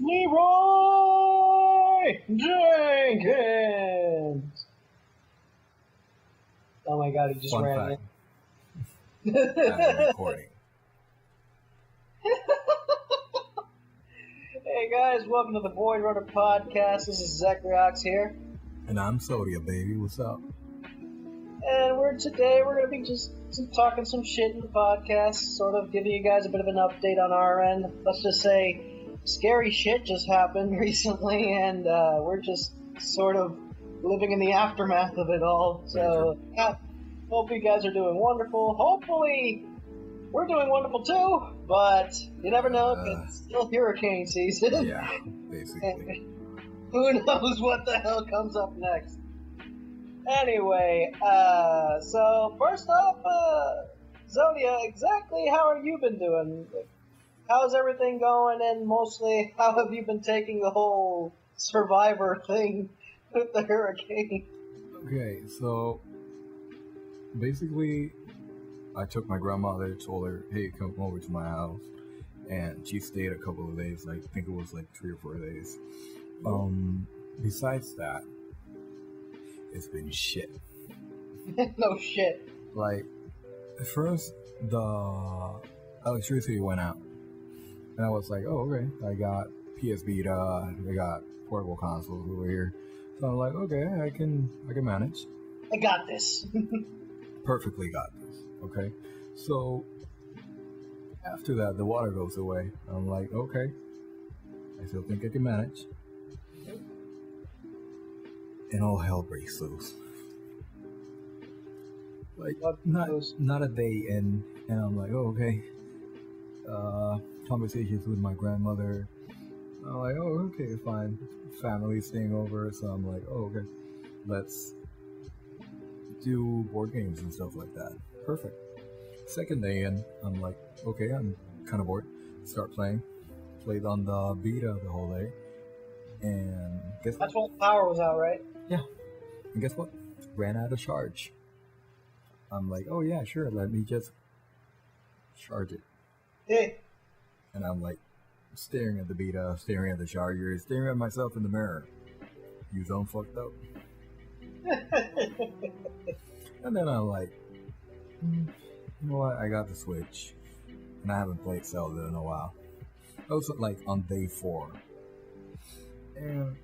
Leroy Jenkins. Oh my God, he just ran fact. I'm recording. Hey guys, welcome to the Voidrunner Podcast. This is Zachary here. And I'm Sodia, baby. What's up? And we're going to be just talking some shit in the podcast, sort of giving you guys a bit of an update on our end. Let's just say scary shit just happened recently, and we're just sort of living in the aftermath of it all. So, yeah, hope you guys are doing wonderful. Hopefully, we're doing wonderful too, but you never know, because it's still hurricane season. Yeah, basically. Who knows what the hell comes up next? Anyway, so first off, Zodia, exactly how have you been doing? How's everything going, and mostly, how have you been taking the whole survivor thing with the hurricane? Okay, so basically, I took my grandmother, told her, hey, come over to my house, and she stayed a couple of days, I think it was like 3 or 4 days. Besides that, it's been shit. No shit. Like, first, the electricity went out. And I was like, oh, okay. I got PS Vita, I got portable consoles over here. So I'm like, okay, I can manage. I got this. Perfectly got this. Okay. So after that, the water goes away. I'm like, okay, I still think I can manage. And all hell breaks loose. Like, not a day in, and I'm like, oh, okay. Conversations with my grandmother. I'm like, oh, okay, fine. Family staying over, so I'm like, oh, okay. Let's do board games and stuff like that. Perfect. Second day in, I'm like, okay, I'm kind of bored. Start playing. Played on the Vita the whole day. And guess what? That's when the power was out, right? Yeah. And guess what? Ran out of charge. I'm like, oh yeah, sure, let me just charge it. Hey. And I'm like, staring at the Vita, staring at the charger, staring at myself in the mirror. You done fucked up. And then I'm like, you know what? I got the Switch, and I haven't played Zelda in a while. I was like on day 4. And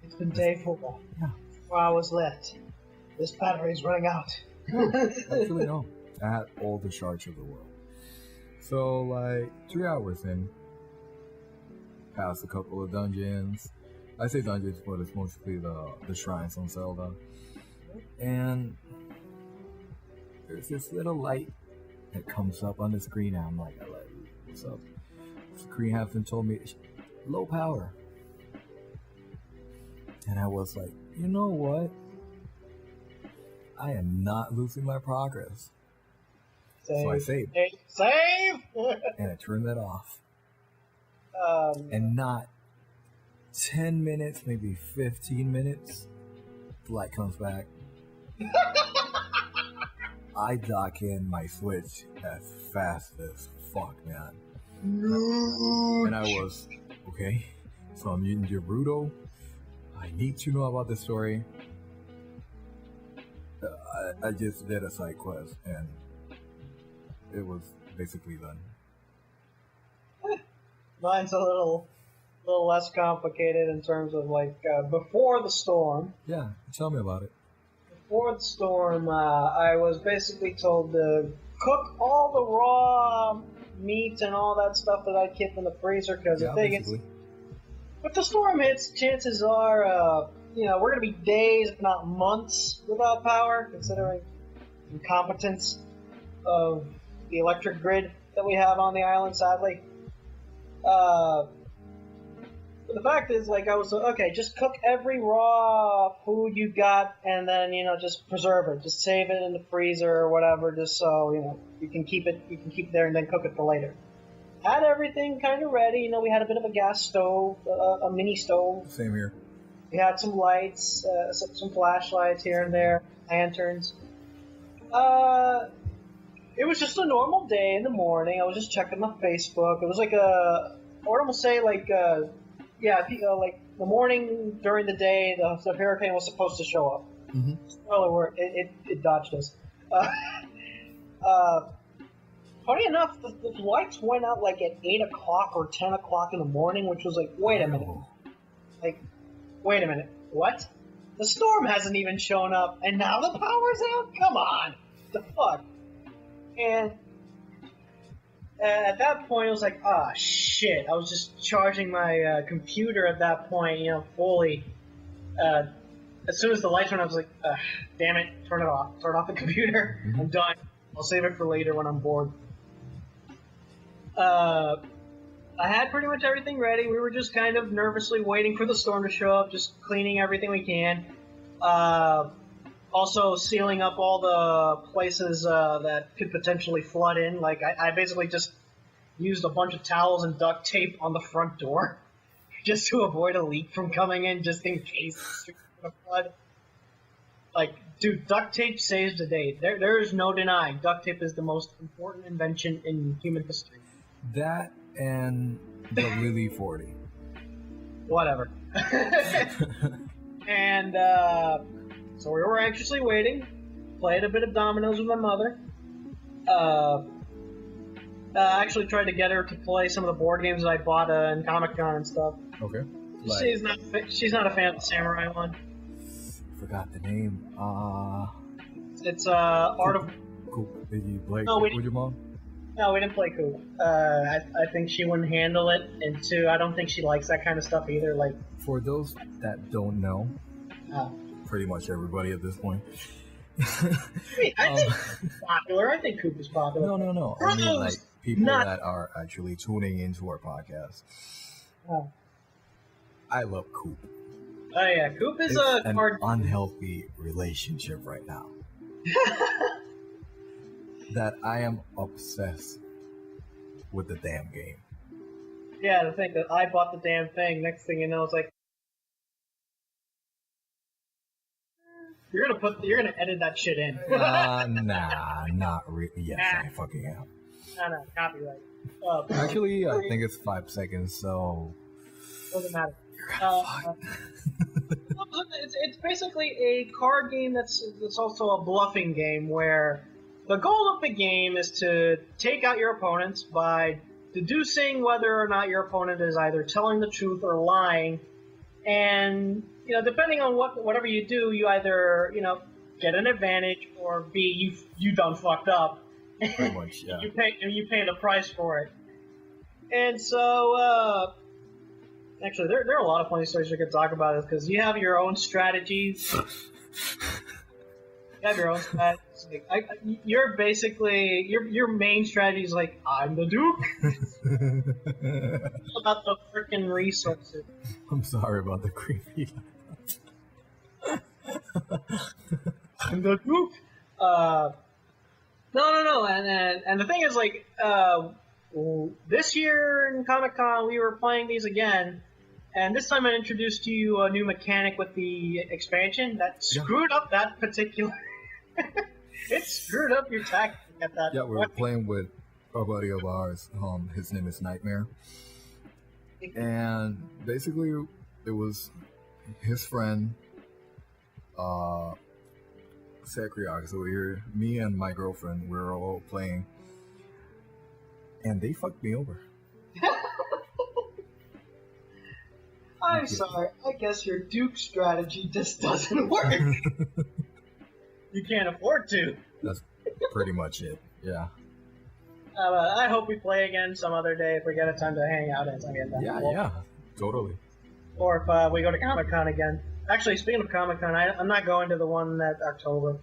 it's been day 4. Yeah. 4 hours left. This battery's running out. No, actually no. I had all the charge of the world. So like 3 hours in, passed a couple of dungeons. I say dungeons, but it's mostly the shrines on Zelda. And there's this little light that comes up on the screen, and I'm like, what's up? The screen hasn't told me low power. And I was like, you know what? I am not losing my progress. So I saved. Save! And I turned that off. And not 10 minutes, maybe 15 minutes, the light comes back. I dock in my Switch as fast as fuck, man. And I was, okay, so I'm using Gerudo. I need to know about the story. I just did a side quest, and it was basically done. Mine's a little less complicated in terms of like before the storm. Yeah, tell me about it. Before the storm, I was basically told to cook all the raw meat and all that stuff that I keep in the freezer because the thing is, if the storm hits, chances are, we're going to be days, if not months, without power, considering the incompetence of the electric grid that we have on the island, sadly. But the fact is, like, I was, okay, just cook every raw food you got, and then, just preserve it. Just save it in the freezer or whatever, just so, you can keep it there and then cook it for later. Had everything kind of ready. We had a bit of a gas stove, a mini stove. Same here. We had some lights, some flashlights here and there, lanterns. It was just a normal day in the morning. I was just checking my Facebook. It was like would almost say like like the morning during the day the hurricane was supposed to show up. Mm-hmm. Spoiler alert, it dodged us. Funny enough, the lights went out like at 8 o'clock or 10 o'clock in the morning, which was like, wait a minute. Like, wait a minute, what? The storm hasn't even shown up, and now the power's out? Come on! The fuck? And at that point, I was like, ah, shit. I was just charging my computer at that point, fully. As soon as the lights went on, I was like, damn it, turn it off. Turn off the computer. Mm-hmm. I'm done. I'll save it for later when I'm bored. I had pretty much everything ready. We were just kind of nervously waiting for the storm to show up, just cleaning everything we can. Also sealing up all the places that could potentially flood in. Like, I basically just used a bunch of towels and duct tape on the front door just to avoid a leak from coming in, just in case the street was going to flood. Like, dude, duct tape saves the day. There is no denying. Duct tape is the most important invention in human history. That and WD-40. Whatever. And so we were anxiously waiting. Played a bit of dominoes with my mother. I actually tried to get her to play some of the board games that I bought in Comic-Con and stuff. Okay. She's not a fan of the samurai one. Forgot the name. It's Art of... Cool. Did you play with your mom? No, we didn't play Coop. I think she wouldn't handle it, and two, I don't think she likes that kind of stuff either. Like, for those that don't know, pretty much everybody at this point. I think it's popular. I think Coop is popular. No. I mean, like, people that are actually tuning into our podcast. Oh. I love Coop. Oh yeah, Coop is an unhealthy relationship right now. That I am obsessed with the damn game. Yeah, to think that I bought the damn thing. Next thing you know, it's like you're gonna edit that shit in. Nah, not really. Yes, I fucking am. No, copyright. Actually, I think it's 5 seconds, so doesn't matter. You're it's basically a card game that's also a bluffing game where the goal of the game is to take out your opponents by deducing whether or not your opponent is either telling the truth or lying, and depending on whatever you do, you either get an advantage or B you done fucked up. Pretty much, yeah. you pay the price for it. And so actually there are a lot of funny stories we could talk about it because you have your own strategies. You have your own strategies. You're basically your main strategy is like, I'm the Duke. It's about the freaking resources. I'm sorry about the creepy. I'm the Duke. No. And the thing is, like, this year in Comic-Con we were playing these again, and this time I introduced to you a new mechanic with the expansion that screwed up that particular. It screwed up your tactic at that. Yeah, we were playing with a buddy of ours. His name is Nightmare, and basically it was his friend, Sekriak. So me and my girlfriend, we were all playing, and they fucked me over. I'm sorry. I guess your Duke strategy just doesn't work. You can't afford to. That's pretty much it. Yeah. I hope we play again some other day if we get a time to hang out and something like that. Yeah, totally. Or if we go to Comic-Con again. Actually, speaking of Comic-Con, I'm not going to the one that October.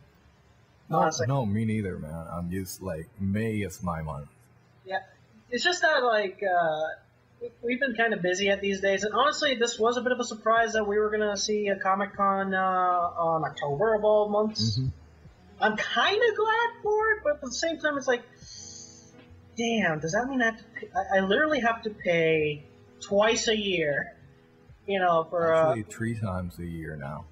No, me neither, man. I'm just like, May is my month. Yeah. It's just that, like, we've been kind of busy at these days. And honestly, this was a bit of a surprise that we were going to see a Comic-Con on October of all months. Mm-hmm. I'm kind of glad for it, but at the same time, it's like, damn, does that mean I literally have to pay twice a year, for... Actually, 3 times a year now.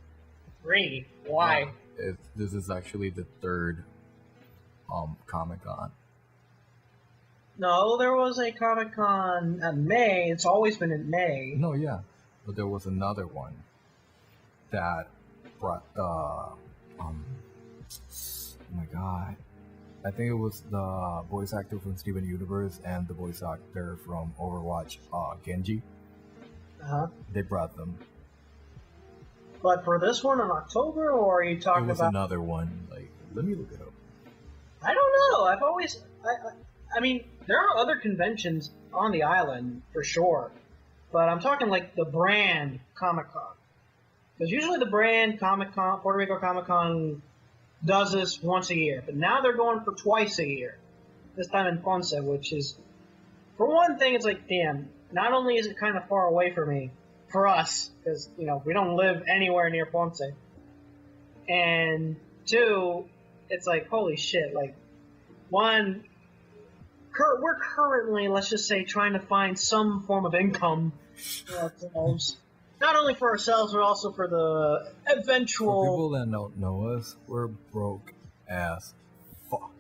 3? Why? Yeah, this is actually the 3rd Comic-Con. No, there was a Comic-Con in May. It's always been in May. No, yeah. But there was another one that brought the, oh my god. I think it was the voice actor from Steven Universe and the voice actor from Overwatch, Genji. Uh-huh. They brought them. But for this one in October, or are you talking It was about another one. Like, let me look it up. I don't know. I've always, I mean, there are other conventions on the island for sure, but I'm talking like the brand Comic-Con, because usually the brand Comic-Con, Puerto Rico Comic-Con, does this once a year, but now they're going for twice a year. This time in Ponce, which is, for one thing, it's like, damn. Not only is it kind of far away for me, for us, because you know we don't live anywhere near Ponce, and two, it's like holy shit. Like, one, we're currently, let's just say, trying to find some form of income for ourselves, not only for ourselves but also for the eventual. For people that don't know us, we're broke as fuck.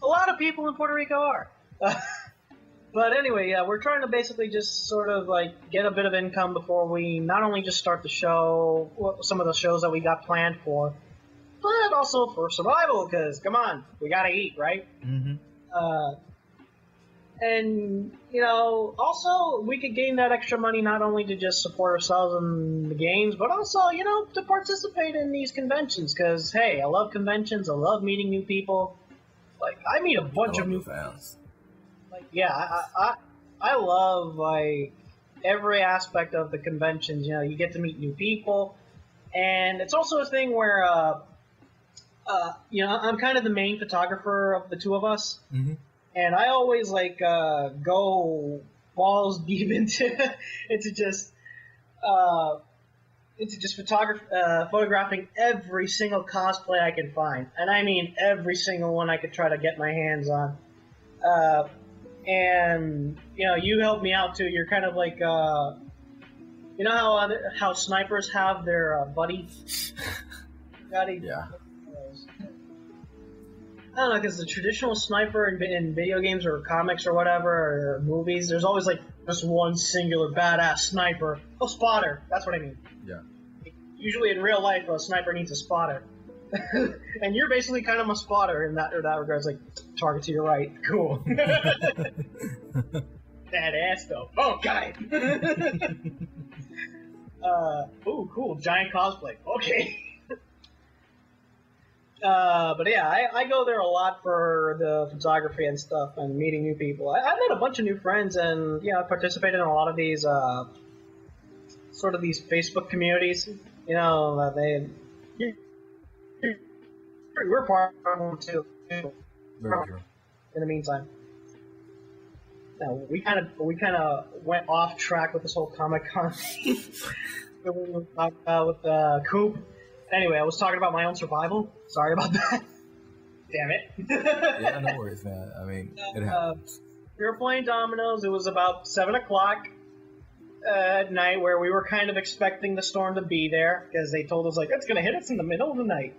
A lot of people in Puerto Rico are. But anyway, yeah, we're trying to basically just sort of like get a bit of income before we not only just start the show, some of the shows that we got planned for, but also for survival, because come on, we gotta eat, right? Mm-hmm. And, you know, also we could gain that extra money not only to just support ourselves in the games, but also, you know, to participate in these conventions, because, hey, I love conventions, I love meeting new people. Like, I meet a bunch of new fans. Like, yeah, I love, like, every aspect of the conventions. You know, you get to meet new people, and it's also a thing where, you know, I'm kind of the main photographer of the two of us, Mm-hmm. and I always, like, go balls deep into just photographing every single cosplay I can find, and I mean every single one I could try to get my hands on. And, you know, you help me out too. You're kind of like, you know how snipers have their buddy? Yeah. I don't know, because the traditional sniper in video games or comics or whatever, or movies, there's always like this one singular badass sniper. Oh, spotter. That's what I mean. Yeah. Usually in real life, a sniper needs a spotter. And you're basically kind of a spotter in that regard. It's like, target to your right. Cool. Badass though. Oh, guy. Ooh, cool. Giant cosplay. Okay. But yeah, I go there a lot for the photography and stuff and meeting new people. I met a bunch of new friends, and, you know, I participated in a lot of these, sort of these Facebook communities. You know, we're part of them too. Very true. In the meantime, now we kind of went off track with this whole Comic-Con thing. With Coop. Anyway, I was talking about my own survival. Sorry about that. Damn it. Yeah, no worries, man. I mean, it happens. We were playing dominoes. It was about 7 o'clock at night, where we were kind of expecting the storm to be there, because they told us, like, it's going to hit us in the middle of the night.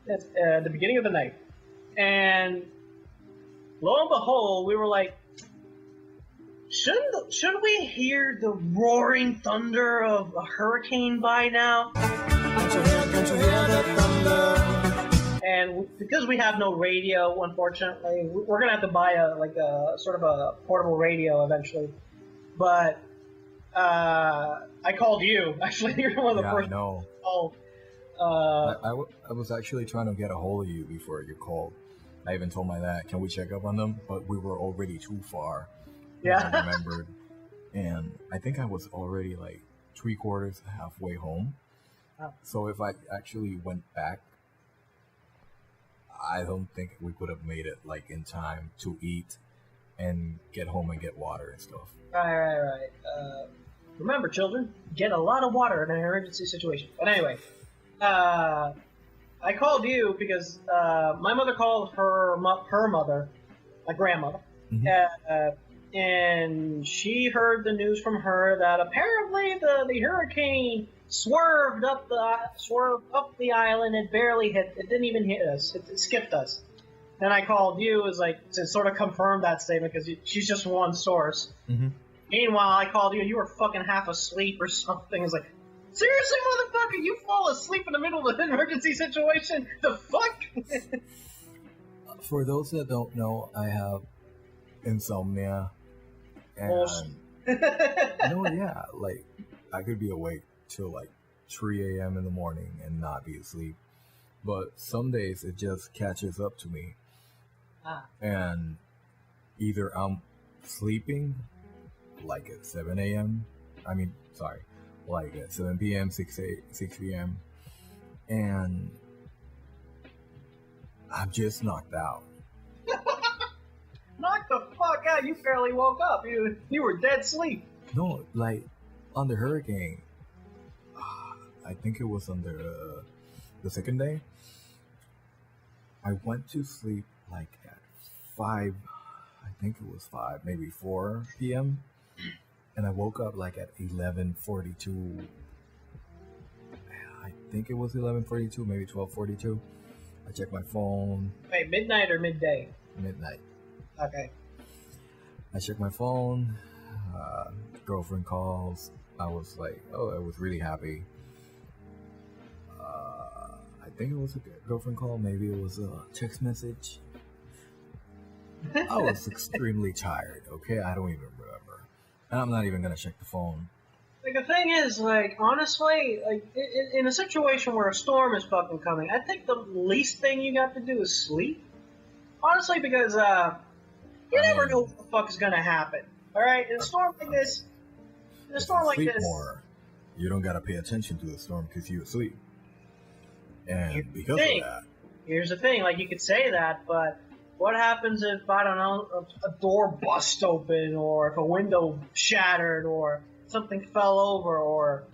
It's the beginning of the night. And lo and behold, we were like, shouldn't we hear the roaring thunder of a hurricane by now? Can't you hear the thunder? And because we have no radio, unfortunately, we're gonna have to buy a sort of a portable radio eventually. But I called you. Actually, you're one of the first. I know. Oh. I was actually trying to get a hold of you before you called. I even told my dad, can we check up on them? But we were already too far. Yeah. I remembered. And I think I was already like 3/4 halfway home. Oh. So if I actually went back, I don't think we could have made it like in time to eat and get home and get water and stuff. Right. Remember, children, get a lot of water in an emergency situation. But anyway, I called you because my mother called her mother, my grandmother, Mm-hmm. And she heard the news from her that apparently the hurricane swerved up the island. It barely hit. It didn't even hit us. It skipped us. then I called you as like to sort of confirm that statement because she's just one source. Mm-hmm. Meanwhile, I called you. You were fucking half asleep or something. It's like, seriously, motherfucker, you fall asleep in the middle of an emergency situation? The fuck? For those that don't know, I have insomnia, and yeah, like I could be awake till like 3 a.m. in the morning and not be asleep. But some days it just catches up to me, and either I'm sleeping like at 7 a.m. Like at 7 p.m., 6 p.m. And I'm just knocked out. Knocked the fuck out? You barely woke up. You were dead asleep. No, like on the hurricane, I think it was on the second day, I went to sleep like at 5, I think it was 5, maybe 4 p.m. And I woke up like at 11:42. I think it was 11:42, maybe 12:42. I checked my phone. Wait, midnight or midday? Midnight. Okay. I checked my phone. Girlfriend calls. I was like, I was really happy. I think it was a girlfriend call. Maybe it was a text message. I was extremely tired. Okay, I don't even remember, and I'm not even gonna check the phone. Like, the thing is, like, honestly, like, in a situation where a storm is fucking coming, I think the least thing you got to do is sleep. Honestly, because, you never know what the fuck is gonna happen. Alright? In a storm like this, more, you don't gotta pay attention to the storm because you're asleep. And because of that. Here's the thing, like, you could say that, but what happens if, I don't know, a door busts open, or if a window shattered, or something fell over, or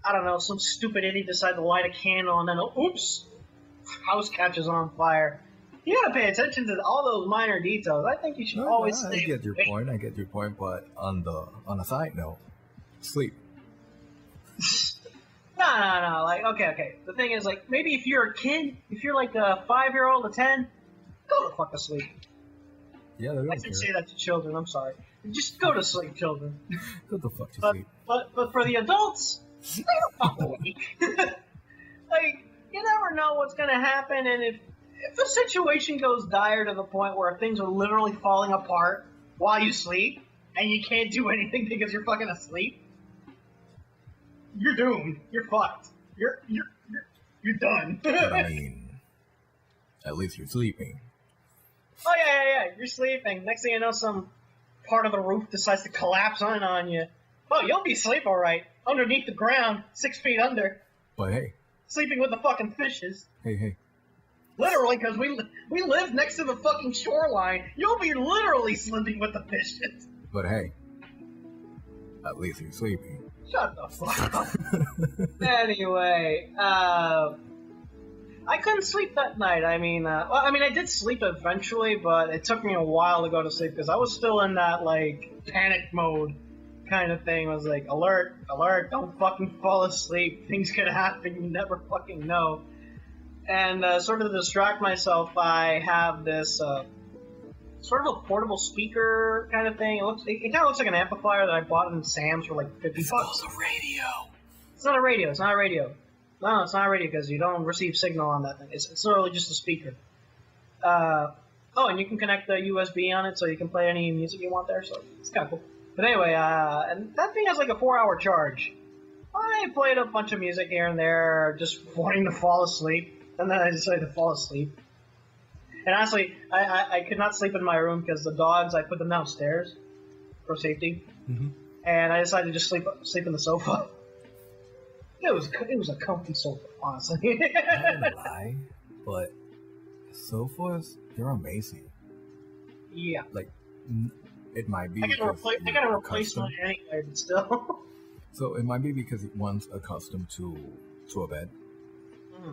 I don't know, some stupid idiot decided to light a candle and then oops, house catches on fire. You gotta pay attention to all those minor details. I think you should always stay. I get your point, but on a side note, sleep. No. Like, okay. The thing is, like, maybe if you're a kid, if you're like a 5-year-old, a 10, go to fuck to sleep. Yeah, I can say that to children. I'm sorry. Just go to sleep, children. Go the fuck to sleep. But for the adults, stay the fuck awake. Like, you never know what's gonna happen, and if the situation goes dire to the point where things are literally falling apart while you sleep, and you can't do anything because you're fucking asleep, you're doomed. You're fucked. You're done. But I mean, at least you're sleeping. Oh yeah. You're sleeping. Next thing you know, some part of the roof decides to collapse on you. Oh, you'll be asleep all right. Underneath the ground, 6 feet under. But hey. Sleeping with the fucking fishes. Hey. Literally, because we live next to the fucking shoreline. You'll be literally sleeping with the fishes. But hey, at least you're sleeping. Shut the fuck up. Anyway, I couldn't sleep that night. I mean, I did sleep eventually, but it took me a while to go to sleep because I was still in that, like, panic mode kind of thing. I was like, alert, don't fucking fall asleep. Things could happen. You never fucking know. And sort of to distract myself, I have this sort of a portable speaker kind of thing. It kind of looks like an amplifier that I bought in Sam's for like $50. It's called a radio. It's not a radio. No, it's not a radio because you don't receive signal on that thing. It's literally just a speaker. And you can connect the USB on it so you can play any music you want there, so it's kind of cool. But anyway, and that thing has like a 4-hour charge. I played a bunch of music here and there, just wanting to fall asleep, and then I decided to fall asleep. And honestly, I could not sleep in my room because the dogs, I put them downstairs for safety. Mm-hmm. And I decided to just sleep in the sofa. It was a comfy sofa, honestly. I don't lie, but sofas, they're amazing. Yeah. Like, it might be. I gotta replace mine anyway, but still. So it might be because one's accustomed to a bed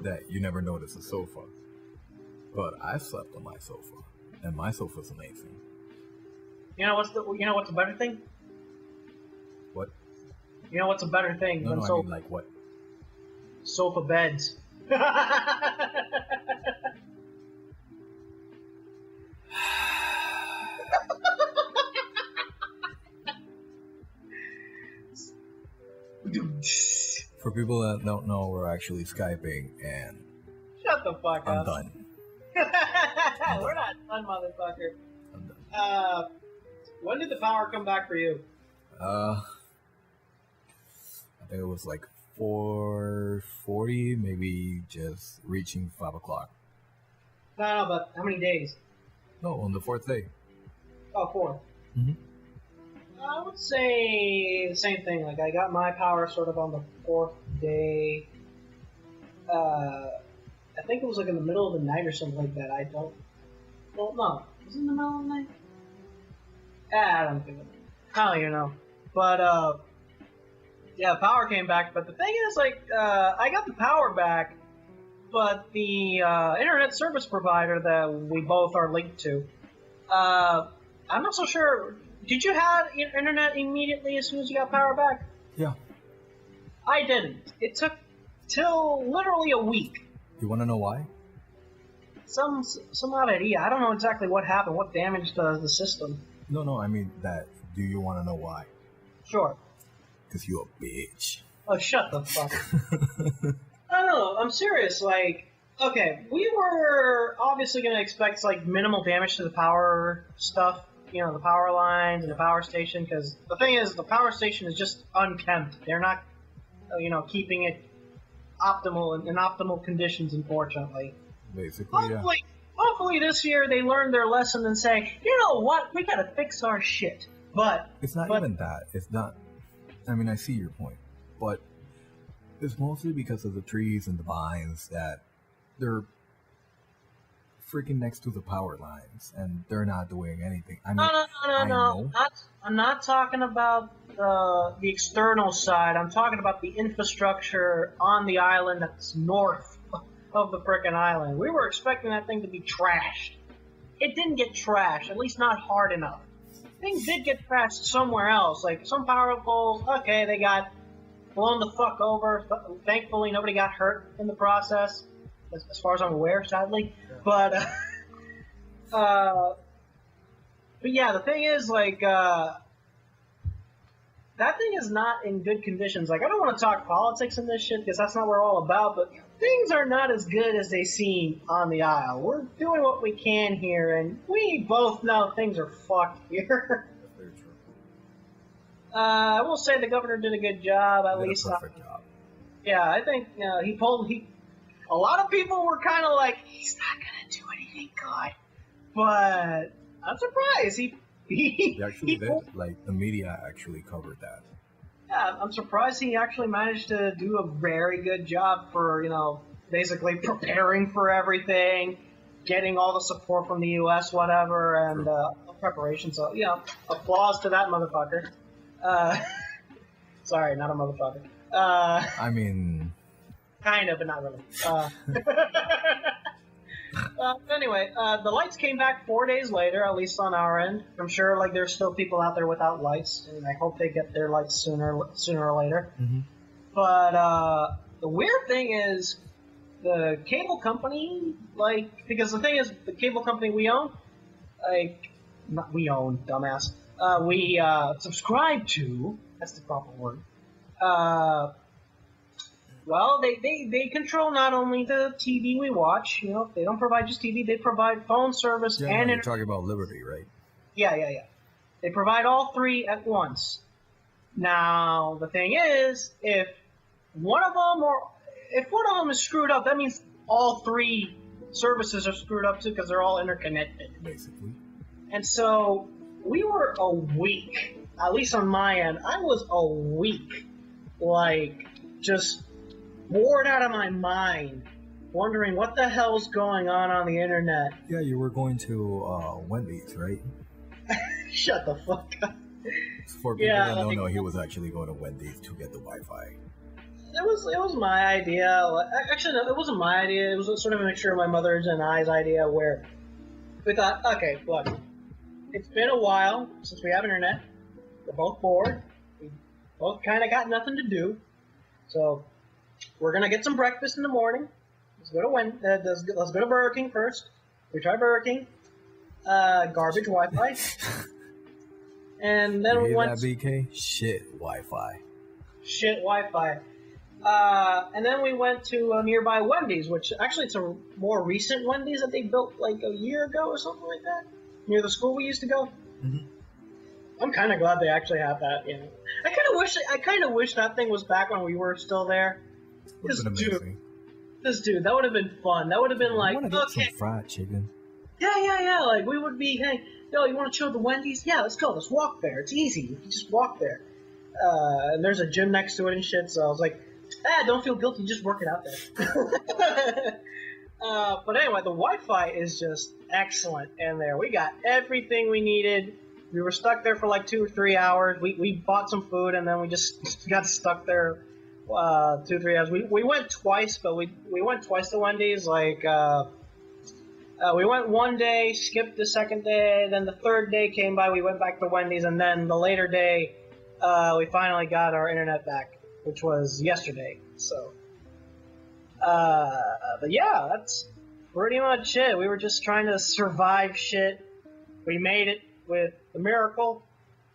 that you never notice a sofa. But I slept on my sofa, and my sofa's amazing. You know what's a better thing? What? You know what's a better thing than sofa? I mean, like what? Sofa beds. For people that don't know, we're actually Skyping, and Shut the fuck I'm up. done. We're not done, motherfucker. I'm done. When did the power come back for you? I think it was like 4:40, maybe just reaching 5 o'clock. No, but how many days? No, on the 4th day. Oh, 4. Mm-hmm. I would say the same thing. Like, I got my power sort of on the 4th day. I think it was like in the middle of the night or something like that. I don't know. Was it in the middle of the night? I don't think it. I don't even know. But, yeah, power came back. But the thing is, like, I got the power back, but the internet service provider that we both are linked to, I'm not so sure. Did you have internet immediately as soon as you got power back? Yeah. I didn't. It took till literally a week. You want to know why? Some odd idea. I don't know exactly what happened, what damaged the system. No, I mean that. Do you want to know why? Sure. Because you're a bitch. Oh, shut the fuck up. No, I'm serious. Like, okay, we were obviously going to expect, like, minimal damage to the power stuff. You know, the power lines and the power station. Because the thing is, the power station is just unkempt. They're not, keeping it optimal in optimal conditions, unfortunately. Basically, yeah. Hopefully this year they learn their lesson and say, you know what, we gotta fix our shit. But it's not even that. It's not. I mean, I see your point, but it's mostly because of the trees and the vines that they're freaking next to the power lines, and they're not doing anything. I mean, no. I'm not talking about the external side. I'm talking about the infrastructure on the island that's north of the frickin' island. We were expecting that thing to be trashed. It didn't get trashed, at least not hard enough. Things did get trashed somewhere else. Like, some power poles, okay, they got blown the fuck over. Thankfully, nobody got hurt in the process, as far as I'm aware, sadly. But yeah, the thing is, like, that thing is not in good conditions. Like, I don't want to talk politics in this shit, because that's not what we're all about, but things are not as good as they seem on the Isle. We're doing what we can here, and we both know things are fucked here. That's very true. I will say the governor did a good job, at least. Perfect job. Yeah, I think a lot of people were kind of like, he's not going to do anything good. But I'm surprised. He actually did. Like, the media actually covered that. Yeah, I'm surprised he actually managed to do a very good job for, basically preparing for everything, getting all the support from the U.S., whatever, and preparation. So, applause to that motherfucker. Sorry, not a motherfucker. I mean... Kind of, but not really. Anyway, the lights came back 4 days later, at least on our end. I'm sure, like, there's still people out there without lights, and I hope they get their lights sooner or later. Mm-hmm. But the weird thing is, the cable company, like, because the thing is, the cable company we own, like, not we own, dumbass, we subscribe to, that's the proper word, well, they control not only the TV we watch, they don't provide just TV, they provide phone service and... You're talking about Liberty, right? Yeah. They provide all three at once. Now, the thing is, if one of them is screwed up, that means all three services are screwed up too, because they're all interconnected. Basically. And so, we were a week, at least on my end, I was a week, like, just bored out of my mind, wondering what the hell's going on the internet. Yeah, you were going to Wendy's, right? Shut the fuck up. For people that don't know, he was actually going to Wendy's to get the Wi-Fi. It was my idea. Actually, no, it wasn't my idea. It was sort of a mixture of my mother's and I's idea, where we thought, okay, look, it's been a while since we have internet. We're both bored. We both kind of got nothing to do. So we're gonna get some breakfast in the morning. Let's go to Burger King first. We try Burger King. Garbage Wi-Fi. And then we went... that BK? Shit Wi-Fi. shit Wi-Fi. And then we went to a nearby Wendy's, which actually it's a more recent Wendy's that they built like a year ago or something like that, near the school we used to go. Mm-hmm. I'm kind of glad they actually have that. You know, I kind of wish that thing was back when we were still there. Would have been amazing. Dude, that would have been fun. That would have been like, I want to get some fried chicken. Yeah. Like we would be, hey, yo, you want to chill at the Wendy's? Yeah, let's go. Let's walk there. It's easy. You can just walk there. And there's a gym next to it and shit. So I was like, don't feel guilty. Just work it out there. But anyway, the Wi-Fi is just excellent in there. We got everything we needed. We were stuck there for like 2 or 3 hours. We bought some food and then we just got stuck there 2 or 3 hours. We went twice, but we went twice to Wendy's. Like we went one day, skipped the second day, then the third day came by. We went back to Wendy's, and then the later day, we finally got our internet back, which was yesterday. So, but yeah, that's pretty much it. We were just trying to survive shit. We made it with a miracle,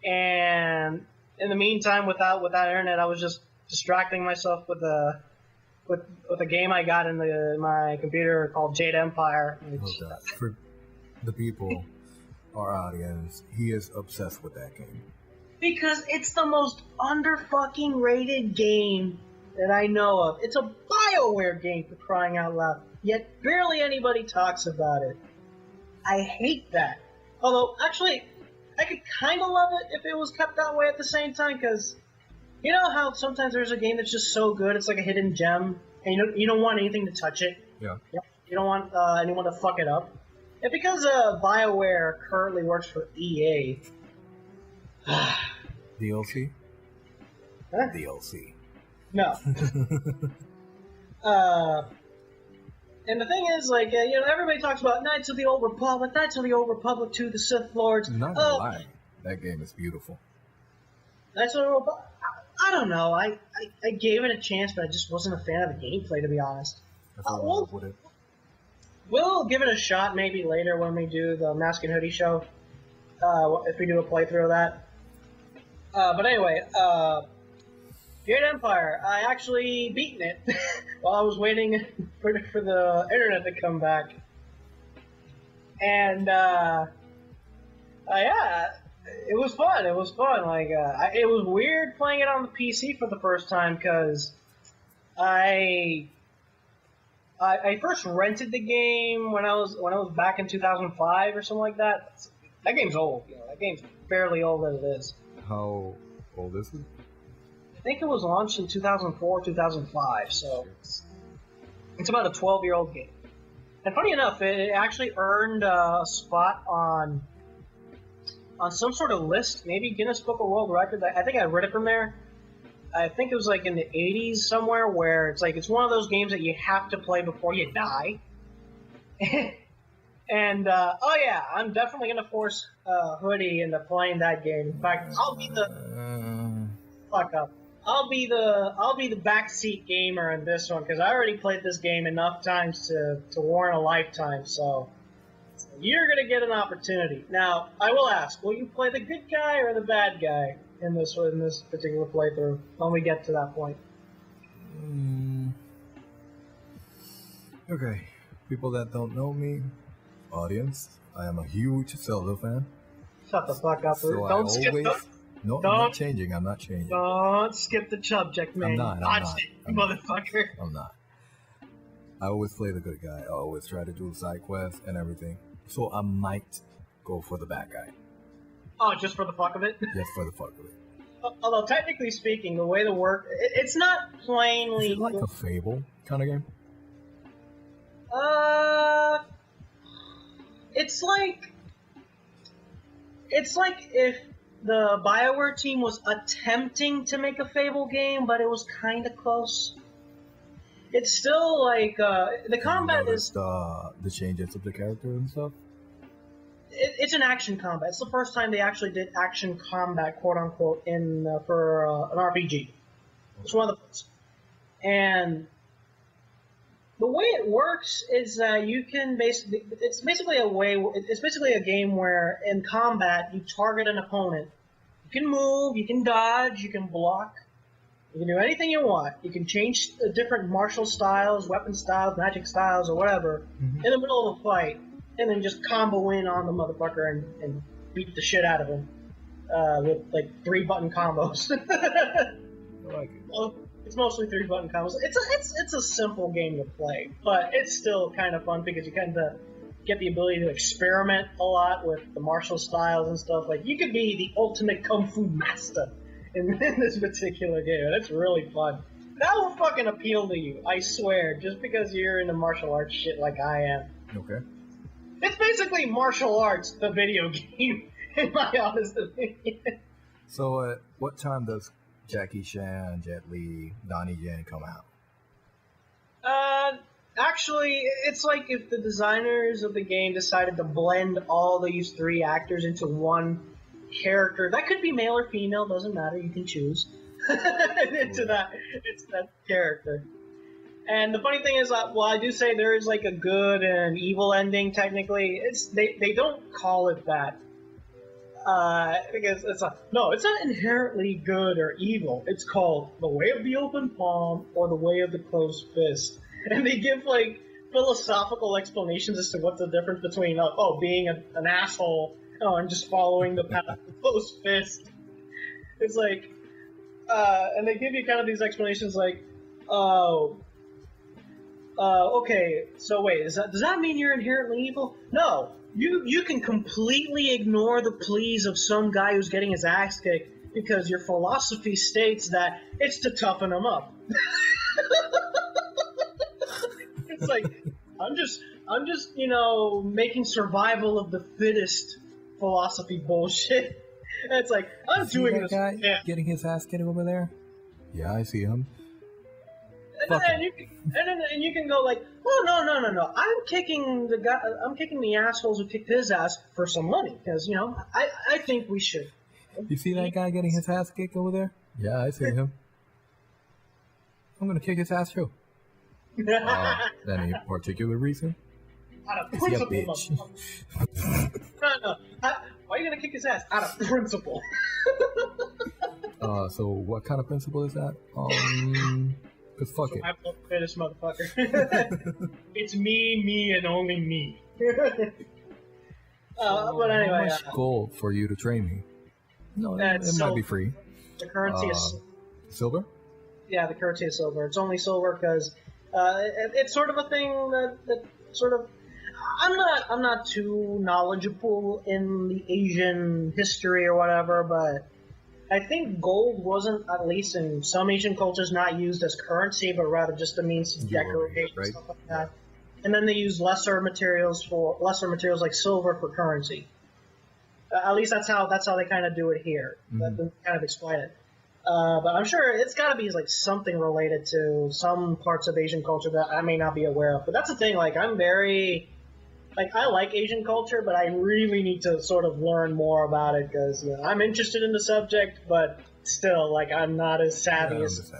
and in the meantime, without internet, I was just distracting myself with a game I got in my computer called Jade Empire. Which, for the people, our audience, he is obsessed with that game. Because it's the most under-fucking rated game that I know of. It's a BioWare game, for crying out loud. Yet barely anybody talks about it. I hate that. Although, actually, I could kind of love it if it was kept that way at the same time, because you know how sometimes there's a game that's just so good, it's like a hidden gem, and you don't want anything to touch it? Yeah. You don't want anyone to fuck it up? And because BioWare currently works for EA... DLC? Huh? DLC. No. And the thing is, like, everybody talks about Knights of the Old Republic, 2, the Sith Lords. Not gonna lie, that game is beautiful. Knights of the Old Republic, I don't know. I gave it a chance, but I just wasn't a fan of the gameplay, to be honest. We'll give it a shot maybe later when we do the Mask and Hoodie show, if we do a playthrough of that. But anyway, Jade Empire, I actually beaten it while I was waiting for the internet to come back. And, yeah, it was fun. It was fun. Like, it was weird playing it on the PC for the first time, because I first rented the game when I was back in 2005 or something like that. That game's old. That game's fairly old as it is. How old is it? I think it was launched in 2004, 2005, so it's about a 12-year-old game. And funny enough, it actually earned a spot on some sort of list, maybe Guinness Book of World Records. I think I read it from there. I think it was like in the 80s somewhere, where it's like it's one of those games that you have to play before you die. And, oh yeah, I'm definitely going to force Hoodie into playing that game. In fact, I'll be the... Fuck up. I'll be the backseat gamer in this one, because I already played this game enough times to warrant a lifetime, so you're going to get an opportunity. Now, I will ask, will you play the good guy or the bad guy in this particular playthrough when we get to that point? Okay, people that don't know me, audience, I am a huge Zelda fan. Shut the fuck up. So don't skip No, I'm not changing. Don't skip the subject, man. I'm not. Motherfucker. I'm not. I always play the good guy. I always try to do side quests and everything. So I might go for the bad guy. Oh, just for the fuck of it? Just for the fuck of it. Although, technically speaking, the way the work... It's not plainly... Is it like a Fable kind of game? It's like if the BioWare team was attempting to make a Fable game, but it was kind of close. It's still like the combat is the changes of the character and stuff. It's an action combat. It's the first time they actually did action combat, quote unquote, for an RPG. It's one of the first. And the way it works is you can it's basically a game where in combat you target an opponent. You can move, you can dodge, you can block, You can do anything you want. You can change different martial styles, weapon styles, magic styles, or whatever in the middle of a fight, and then just combo in on the motherfucker and beat the shit out of him with like 3-button combos. I like it. Well, it's mostly 3-button combos. It's a simple game to play, but it's still kind of fun because you kind of get the ability to experiment a lot with the martial styles and stuff. Like, you could be the ultimate kung fu master in this particular game, and it's really fun. That will fucking appeal to you, I swear, just because you're into martial arts shit like I am. Okay. It's basically martial arts, the video game, in my honest opinion. So at what time does Jackie Chan, Jet Li, Donnie Yen come out? Actually, it's like if the designers of the game decided to blend all these 3 actors into one character. That could be male or female, doesn't matter, you can choose. It's that character. And the funny thing is that, well, I do say there is like a good and evil ending, technically. They don't call it that. Because it's not inherently good or evil. It's called the way of the open palm or the way of the closed fist. And they give like philosophical explanations as to what's the difference between being an asshole and just following the path of the closed fist. It's like, and they give you kind of these explanations like, okay, so wait, does that mean you're inherently evil? No. You can completely ignore the pleas of some guy who's getting his ass kicked because your philosophy states that it's to toughen him up. It's like, I'm just making survival of the fittest philosophy bullshit. And it's like, I'm doing that this. Guy getting his ass kicked over there? Yeah, I see him. And you can go like, oh no! I'm kicking the assholes who kicked his ass for some money because I think we should. You see that guy getting his ass kicked over there? Yeah, I see him. I'm gonna kick his ass too. Any particular reason? Out of Is he a principle, bitch? No. Why are you gonna kick his ass? Out of principle. So what kind of principle is that? Cause fuck it. I'm the fittest motherfucker. It's me, and only me. But anyway, how much gold for you to train me? No, it might be free. The currency is silver. Yeah, the currency is silver. It's only silver because it's sort of a thing that sort of. I'm not too knowledgeable in the Asian history or whatever, but I think gold wasn't, at least in some Asian cultures, not used as currency, but rather just a means to decorate and stuff like that. And then they use lesser materials like silver for currency. At least that's how they kind of do it here. That kind of explain it. But I'm sure it's got to be like something related to some parts of Asian culture that I may not be aware of. But that's the thing. Like I like Asian culture, but I really need to sort of learn more about it because I'm interested in the subject, but still, like, I'm not as savvy as.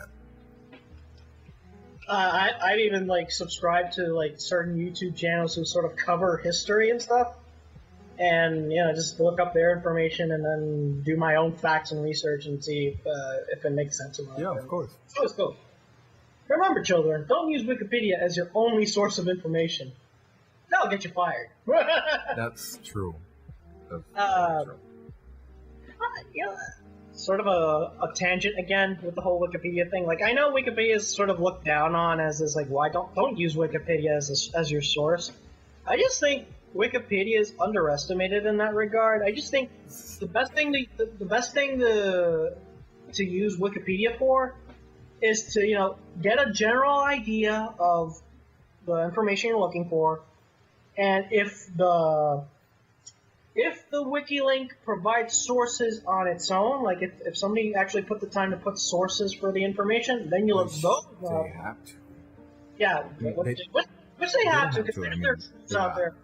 I've even like subscribed to like certain YouTube channels who sort of cover history and stuff, and just look up their information and then do my own facts and research and see if it makes sense or not. Yeah, of course. So it's cool. Remember, children, don't use Wikipedia as your only source of information. That'll get you fired. That's true. Sort of a tangent again with the whole Wikipedia thing. Like, I know Wikipedia is sort of looked down on as this, like, why don't use Wikipedia as your source. I just think Wikipedia is underestimated in that regard. I just think the best thing to use Wikipedia for is to get a general idea of the information you're looking for. And if the wiki link provides sources on its own, like if somebody actually put the time to put sources for the information, then you look those up. They have to. Yeah, which they have to, because there are trolls out there.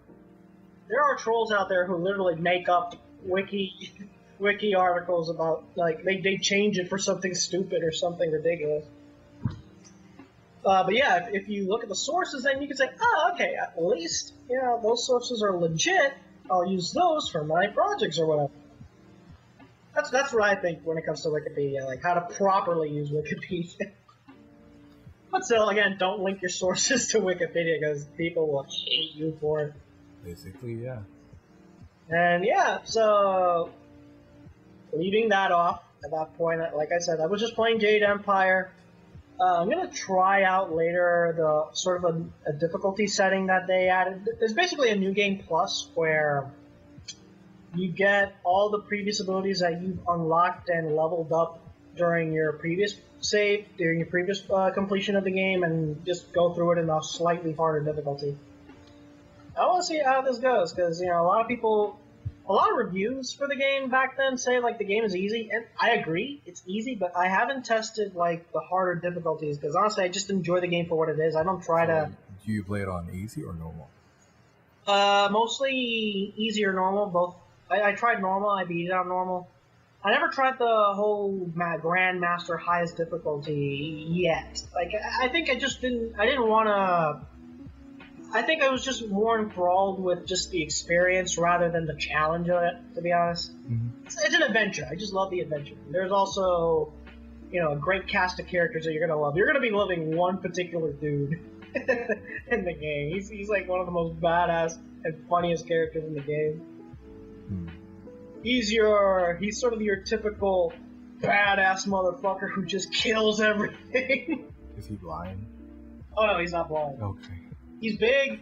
There are trolls out there who literally make up wiki articles about, like, they change it for something stupid or something ridiculous. But yeah, if you look at the sources, then you can say, oh, okay, at least, those sources are legit. I'll use those for my projects or whatever. That's what I think when it comes to Wikipedia, like how to properly use Wikipedia. But still, again, don't link your sources to Wikipedia because people will hate you for it. Basically, yeah. And yeah, so leaving that off at that point, like I said, I was just playing Jade Empire. I'm gonna try out later the sort of a difficulty setting that they added. There's basically a new game plus where you get all the previous abilities that you've unlocked and leveled up during your previous save, during your previous completion of the game, and just go through it in a slightly harder difficulty. I want to see how this goes, because, you know, a lot of reviews for the game back then say, like, the game is easy, and I agree, it's easy, but I haven't tested, like, the harder difficulties, because honestly, I just enjoy the game for what it is. I don't try to... Do you play it on easy or normal? Mostly easy or normal, both. I tried normal, I beat it on normal. I never tried the whole Grandmaster highest difficulty yet. Like, I think I didn't want to... I think I was just more enthralled with just the experience rather than the challenge of it, to be honest. Mm-hmm. It's an adventure. I just love the adventure. There's also, you know, a great cast of characters that you're going to love. You're going to be loving one particular dude in the game. He's like one of the most badass and funniest characters in the game. Hmm. He's sort of your typical badass motherfucker who just kills everything. Is he blind? Oh no, he's not blind. Okay. He's big,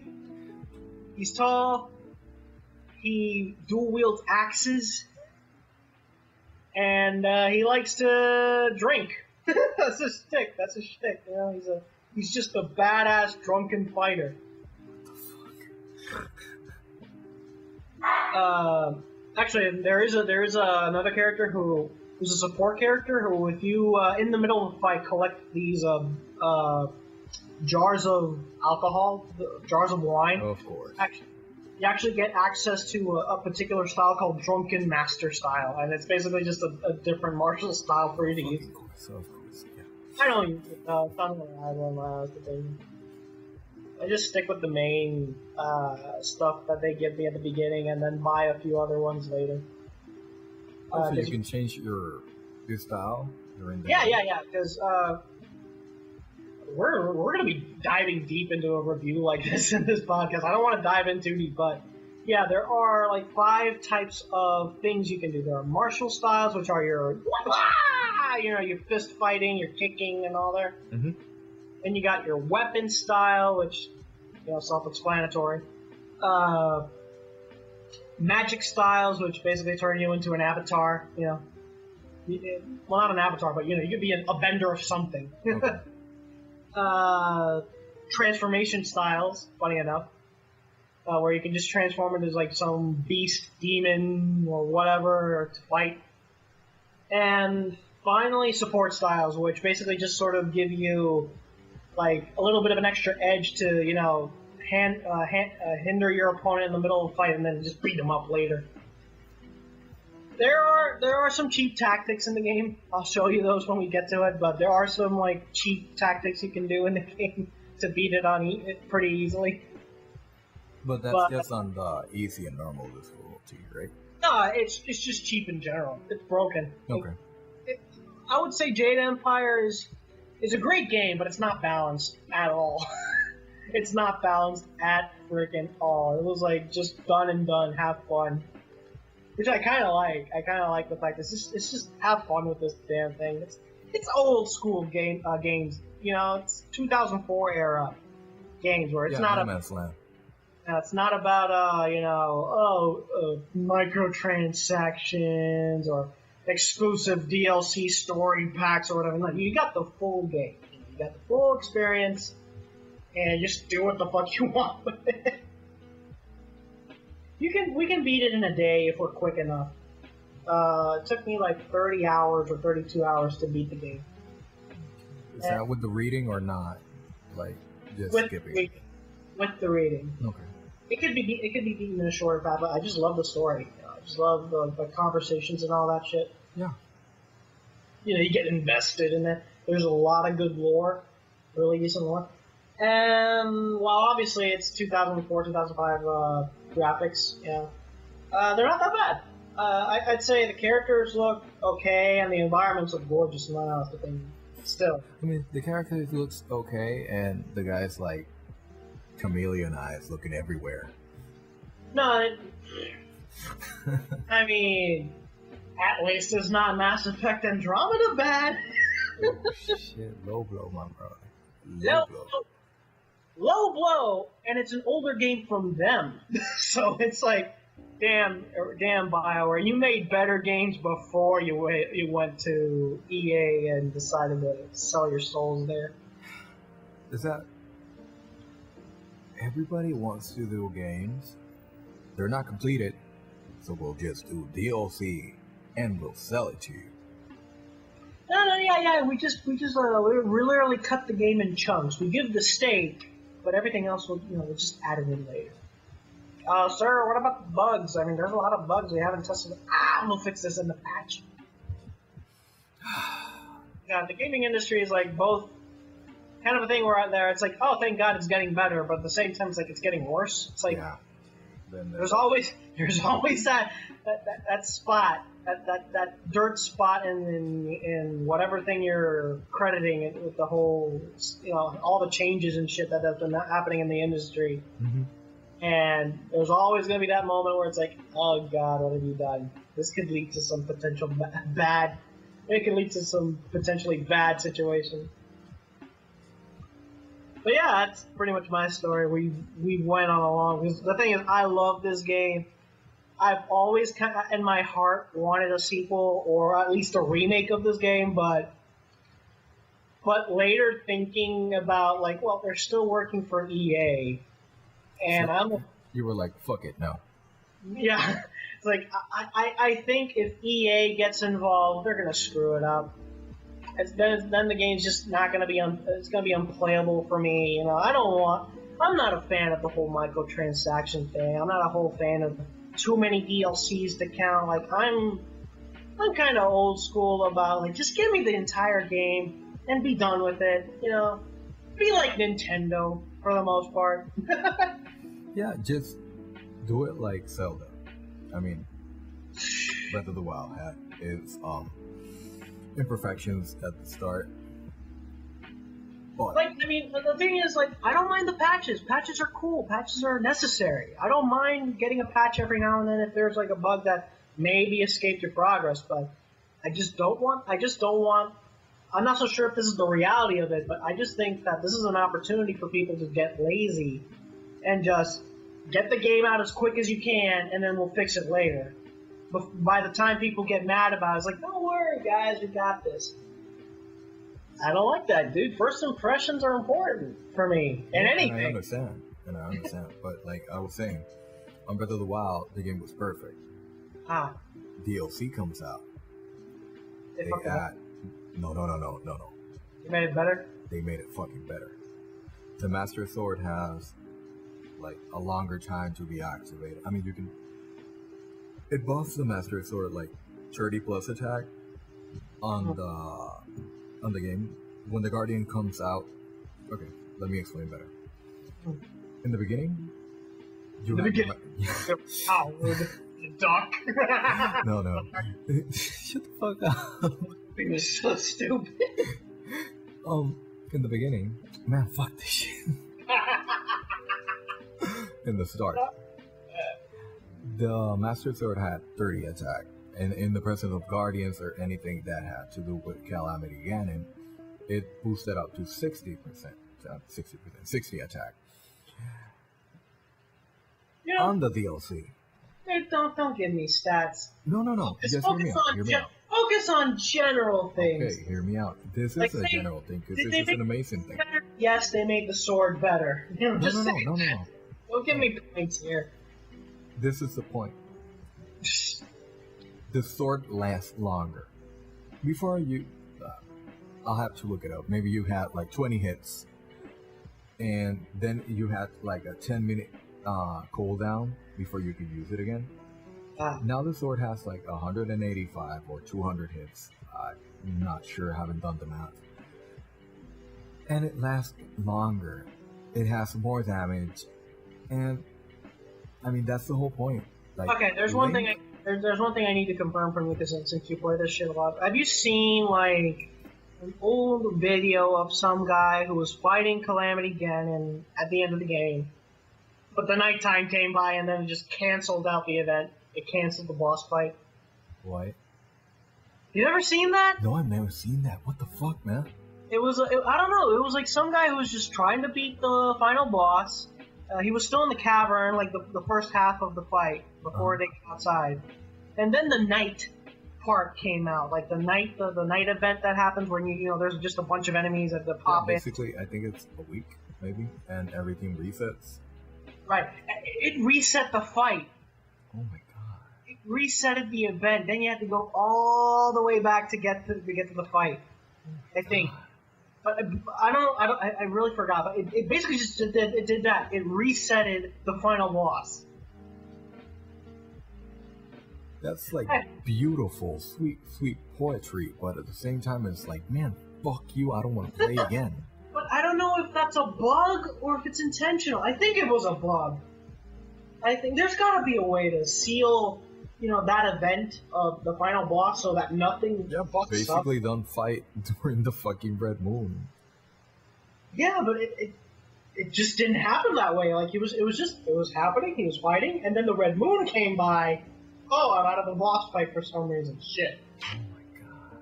he's tall, he dual wields axes, and he likes to drink. That's his shtick. You know, he's just a badass drunken fighter. Actually, there is another character who's a support character who, if you in the middle of a fight, collect these jars of alcohol, jars of wine. Oh, of course. You actually get access to a particular style called Drunken Master style, and it's basically just a different martial style for you to use. Of course, yeah. I don't use it. It's not what I want the thing. I just stick with the main stuff that they give me at the beginning, and then buy a few other ones later. So you can change your style during the yeah. Because we're going to be diving deep into a review like this in this podcast. I don't want to dive in too deep, but yeah, there are like 5 types of things you can do. There are martial styles, which are your fist fighting, your kicking, and all there. Mm-hmm. Then you got your weapon style, which, you know, self-explanatory. Magic styles, which basically turn you into an avatar. You know, well, not an avatar, but you know, you could be a bender of something. Okay. Transformation styles, funny enough, where you can just transform into like some beast, demon, or whatever to fight. And finally, support styles, which basically just sort of give you like a little bit of an extra edge to, you know, hinder your opponent in the middle of a fight and then just beat them up later. There are some cheap tactics in the game. I'll show you those when we get to it, but there are some like cheap tactics you can do in the game to beat it pretty easily. But that's just on the easy and normal difficulty, right? No, it's just cheap in general. It's broken. Okay. I would say Jade Empire is a great game, but it's not balanced at all. It's not balanced at freaking all. It was like just done and done, have fun. Which I kind of like. I kind of like the fact that it's just have fun with this damn thing. It's old school games. You know, it's 2004 era games where it's not it's not about microtransactions or exclusive DLC story packs or whatever. No, you got the full game. You got the full experience, and just do what the fuck you want with it. We can beat it in a day if we're quick enough. It took me like 30 hours or 32 hours to beat the game. Is that with the reading or not? Like just skipping? With the reading. Okay. It could be beaten in a shorter path, but I just love the story. You know, I just love the conversations and all that shit. Yeah. You know, you get invested in it. There's a lot of good lore, really decent lore. And while obviously it's 2004, 2005 graphics, you know, they're not that bad. I'd say the characters look okay, and the environments look gorgeous and all that, but still. I mean, the characters looks okay, and the guy's like chameleon eyes looking everywhere. No, I mean, at least it's not Mass Effect Andromeda bad. Oh, shit, low blow, my brother. Low blow, and it's an older game from them, so it's like, damn BioWare, you made better games before you went to EA and decided to sell your souls there. Is that everybody wants to do games? They're not completed, so we'll just do DLC and we'll sell it to you. No, yeah. We literally cut the game in chunks. We give the steak, but everything else we'll just add it in later. Sir, what about the bugs? I mean, there's a lot of bugs we haven't tested. We'll fix this in the patch. Yeah, the gaming industry is like both kind of a thing where out there it's like, oh, thank God it's getting better, but at the same time it's like it's getting worse. It's like there's always that spot, that dirt spot in whatever thing you're crediting it with, the whole, all the changes and shit that have been happening in the industry. Mm-hmm. And there's always going to be that moment where it's like, oh God, what have you done? This could lead to some potential bad. It could lead to some potentially bad situation. But yeah, that's pretty much my story. We went on along. Because the thing is, I love this game. I've always kind of, in my heart, wanted a sequel or at least a remake of this game, but later thinking about like, well, they're still working for EA. And you were like, fuck it, no. Yeah, it's like I think if EA gets involved, they're gonna screw it up. Then the game's just not gonna be it's gonna be unplayable for me. I'm not a fan of the whole microtransaction thing. I'm not a whole fan of too many DLCs to count. Like I'm kind of old school about like just give me the entire game and be done with it. Be like Nintendo for the most part. Yeah, just do it like Zelda. I mean, Breath of the Wild had its imperfections at the start. But the thing is, like, I don't mind the patches. Patches are cool. Patches are necessary. I don't mind getting a patch every now and then if there's like a bug that maybe escaped your progress. But I just don't want. I'm not so sure if this is the reality of it, but I just think that this is an opportunity for people to get lazy and just get the game out as quick as you can, and then we'll fix it later. But by the time people get mad about it, it's like, don't worry, guys, we got this. I don't like that, dude. First impressions are important for me in anything. I understand. But like I was saying, on Breath of the Wild, the game was perfect. DLC comes out. No. You made it better? They made it fucking better. The Master Sword has like a longer time to be activated. I mean, it buffs the Master Sword like 30 plus attack on the game. When the Guardian comes out, okay, let me explain better. In the beginning, Duck. No. Shut the fuck up. You're so stupid. In the beginning, man, fuck this shit. In the start, the Master Sword had 30 attack, and in the presence of Guardians or anything that had to do with Calamity Ganon, it boosted up to 60%, 60 attack. On the DLC. Hey, don't give me stats. No. Just hear me out. Focus on general things. Okay, hear me out. This is a general thing, because this is an amazing thing. Yes, they made the sword better. No. Don't give me points here. This is the point. The sword lasts longer. Before you... I'll have to look it up. Maybe you had like 20 hits. And then you had like a 10-minute cooldown before you could use it again. Now the sword has like 185 or 200 hits. I'm not sure, I haven't done the math. And it lasts longer. It has more damage. And I mean, that's the whole point. Like, okay, there's one thing there's one thing I need to confirm from you, because since you play this shit a lot. Have you seen, like, an old video of some guy who was fighting Calamity Ganon at the end of the game, but the nighttime came by and then it just canceled out the event? It canceled the boss fight. What? You never seen that? No, I've never seen that. What the fuck, man? I don't know, it was like some guy who was just trying to beat the final boss. He was still in the cavern, like the first half of the fight, before they came outside. And then the night part came out, like the night event that happens when there's just a bunch of enemies that pop in. Basically, I think it's a week, maybe, and everything resets. Right. It reset the fight. Oh my god. It resetted the event. Then you had to go all the way back to get to the fight. I think. But I really forgot. But it basically just did that. It resetted the final boss. That's like beautiful, sweet poetry, but at the same time, it's like, man, fuck you, I don't want to play again. But I don't know if that's a bug or if it's intentional. I think it was a bug. I think there's got to be a way to seal, that event of the final boss so that nothing fucks basically up. Don't fight during the fucking Red Moon. Yeah, but it just didn't happen that way. Like it was happening. He was fighting, and then the Red Moon came by. Oh, I'm out of the boss fight for some reason. Shit. Oh my god.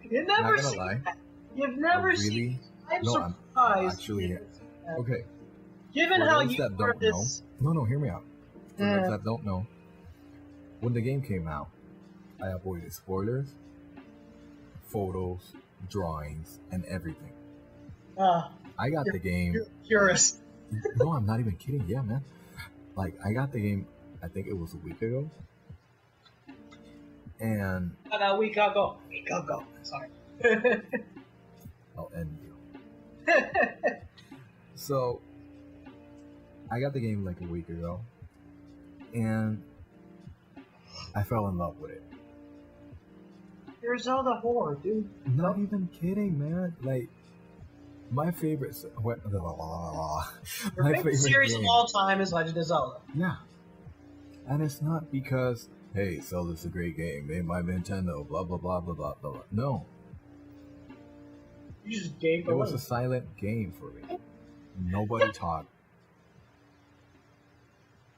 You've never Not gonna seen lie. that. You've never really? seen. I'm No, surprised. I'm actually. Okay. Given For how those you that heard don't this. No, hear me out. For those that don't know, when the game came out, I avoided spoilers, photos, drawings, and everything. I got the game. You're purist. No, I'm not even kidding. Yeah, man. Like, I got the game, I think it was a week ago. And... A week ago. Sorry. I'll end you. So, I got the game like a week ago. And I fell in love with it. You're a Zelda whore, dude. Not even kidding, man. Like, my favorite... Your favorite series game. of all time is Legend of Zelda. Yeah. And it's not because, hey, Zelda's a great game, made by Nintendo, blah, blah, blah, blah, blah, blah. No. You just gave It was a silent game for me. Nobody talked.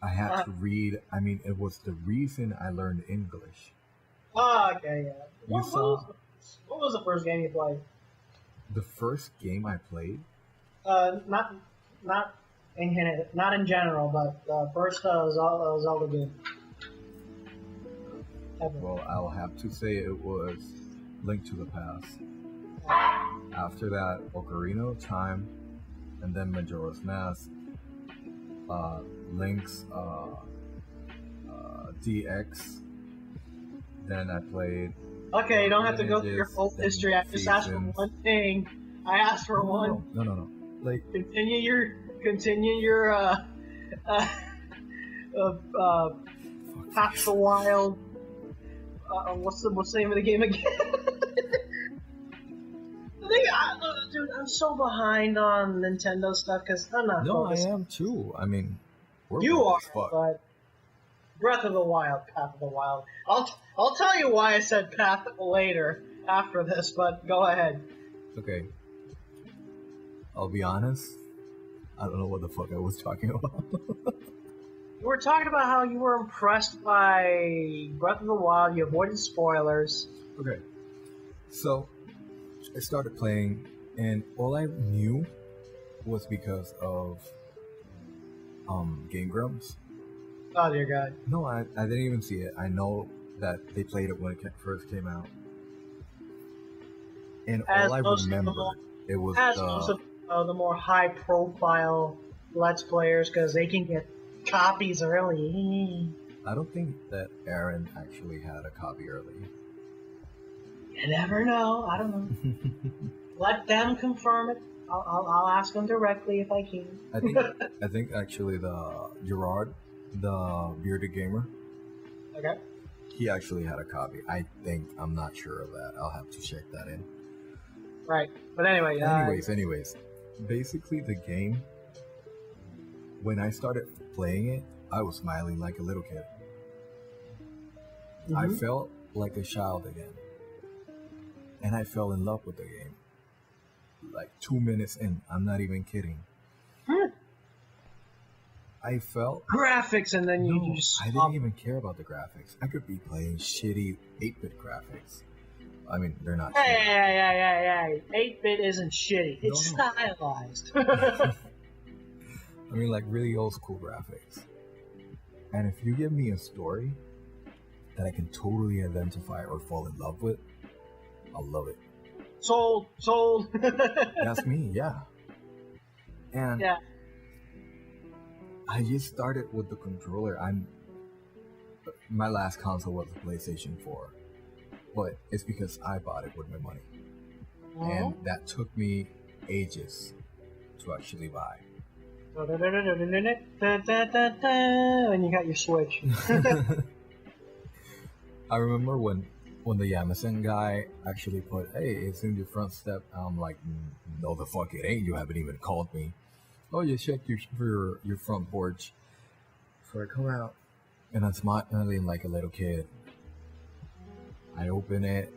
I had to read. I mean, it was the reason I learned English. Okay, yeah. What was the first game you played? The first game I played? Not in general, but the first Zelda game. Ever. Well, I'll have to say it was Link to the Past. After that, Ocarina of Time, and then Majora's Mask, Link's DX. Then I played. Okay, you don't have to go through your whole history. I just asked for one thing. I asked for one. No. Like, continue your Path of the Wild. What's the name of the game again? Dude, I'm so behind on Nintendo stuff because I'm not. No, focused. I am too. I mean, you are, but Breath of the Wild, Path of the Wild. I'll tell you why I said Path later after this, but go ahead. Okay. I'll be honest. I don't know what the fuck I was talking about. You were talking about how you were impressed by Breath of the Wild. You avoided spoilers. Okay. So, I started playing, and all I knew was because of Game Grumps. Oh dear God. No, I didn't even see it. I know that they played it when it first came out. And all I remember, it was the more high-profile Let's Players, because they can get copies early. I don't think that Aaron actually had a copy early. You never know. I don't know. Let them confirm it. I'll ask them directly if I can. I think actually the Gerard, the bearded gamer. Okay. He actually had a copy. I think. I'm not sure of that. I'll have to check that in. Right. But anyway. Anyways. Basically, the game, when I started playing it, I was smiling like a little kid. I felt like a child again. And I fell in love with the game. Like 2 minutes in, I'm not even kidding. I felt graphics, and then you just. I didn't even care about the graphics. I could be playing shitty 8-bit graphics. I mean, they're not. Hey! 8-bit isn't shitty. It's stylized. I mean, like really old school graphics. And if you give me a story that I can totally identify or fall in love with, I'll love it. Sold. That's me, yeah. And I just started with the controller. My last console was the PlayStation 4, but it's because I bought it with my money, and that took me ages to actually buy. And you got your Switch. I remember when the Yamesen guy actually put, "Hey, it's in your front step." I'm like, "No, the fuck it ain't. You haven't even called me." "Oh, you check your front porch." So I come out, and I'm smiling like a little kid. I open it,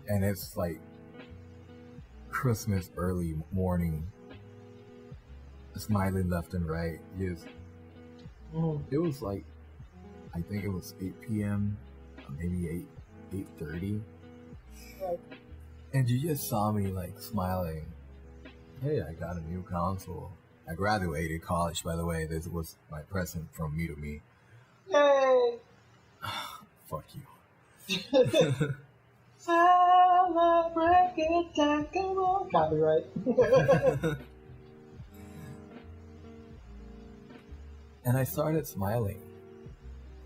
and it's like Christmas early morning. Smiling left and right. Yes. It was like, I think it was 8 p.m., maybe 8:30. Right. And you just saw me like smiling. Hey, I got a new console. I graduated college, by the way. This was my present from me to me. Yay! Fuck you. Celebrate good time, come on. Copyright. And I started smiling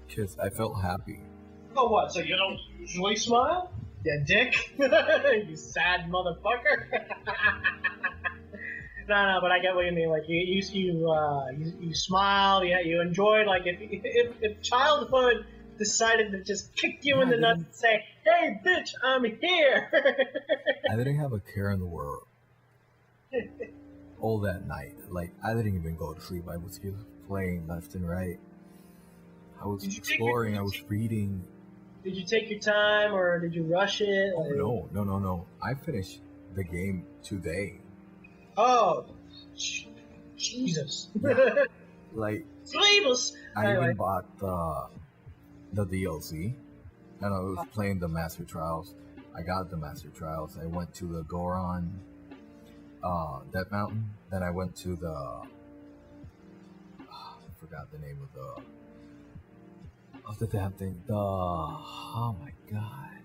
because I felt happy. Oh, what? So you don't usually smile? You dick? You sad motherfucker? No, but I get what you mean. Like you smile. Yeah, you enjoyed. Like if childhood decided to just kick you in the nuts and say, "Hey, bitch, I'm here." I didn't have a care in the world. All that night, like I didn't even go to sleep. I was just playing left and right. I was exploring. I was reading. Did you take your time or did you rush it? Oh, no. I finished the game today. Oh, Jesus! Yeah. Like, Sleeveless. I even bought the DLC, and I was playing the Master Trials. I got the Master Trials. I went to the Goron, Death Mountain. Then I went to the I forgot the name of the damn thing. Oh my god.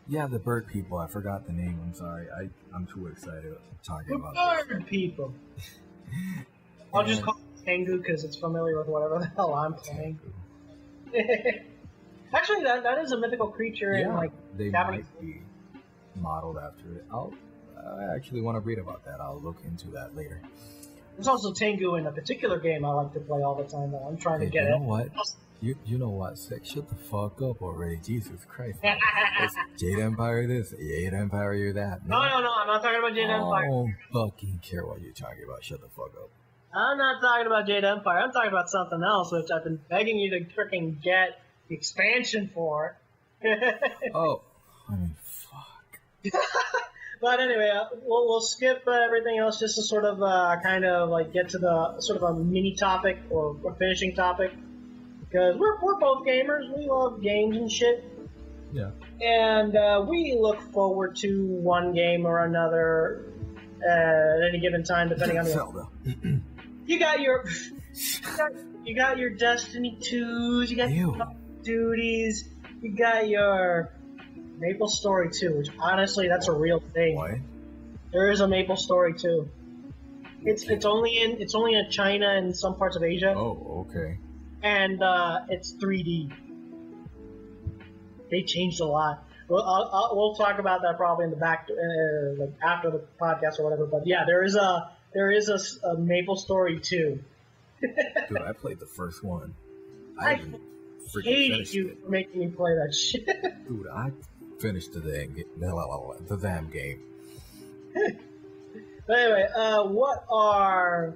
Yeah, the bird people. I forgot the name. I'm sorry. I'm too excited talking about this. Bird people. I'll just call it Tengu because it's familiar with whatever the hell I'm playing. Actually, that is a mythical creature. Yeah, in, like, they Japanese. might be modeled after it. I actually want to read about that. I'll look into that later. There's also Tengu in a particular game I like to play all the time. Though I'm trying to get you it. know what? You know what? Shut the fuck up already. Jesus Christ. It's Jade Empire this, Jade Empire you're that. No, I'm not talking about Jade Empire. I don't fucking care what you're talking about. Shut the fuck up. I'm not talking about Jade Empire. I'm talking about something else, which I've been begging you to freaking get the expansion for. Oh, I mean, fuck. But anyway, we'll skip everything else just to sort of kind of like get to the sort of a mini topic or finishing topic. Because we're both gamers. We love games and shit. Yeah. And we look forward to one game or another at any given time, depending on Zelda. You got your Destiny 2s, you got your Call of Duties, you got your Maple Story 2, which honestly, that's a real thing. What? There is a Maple Story 2. It's only in China and some parts of Asia. Oh, okay. And it's 3D. They changed a lot. We'll talk about that probably in the back, like after the podcast or whatever. But yeah, there is a Maple Story 2. Dude, I played the first one. I hate you for making me play that shit. Dude, I finished the damn game. But anyway, what are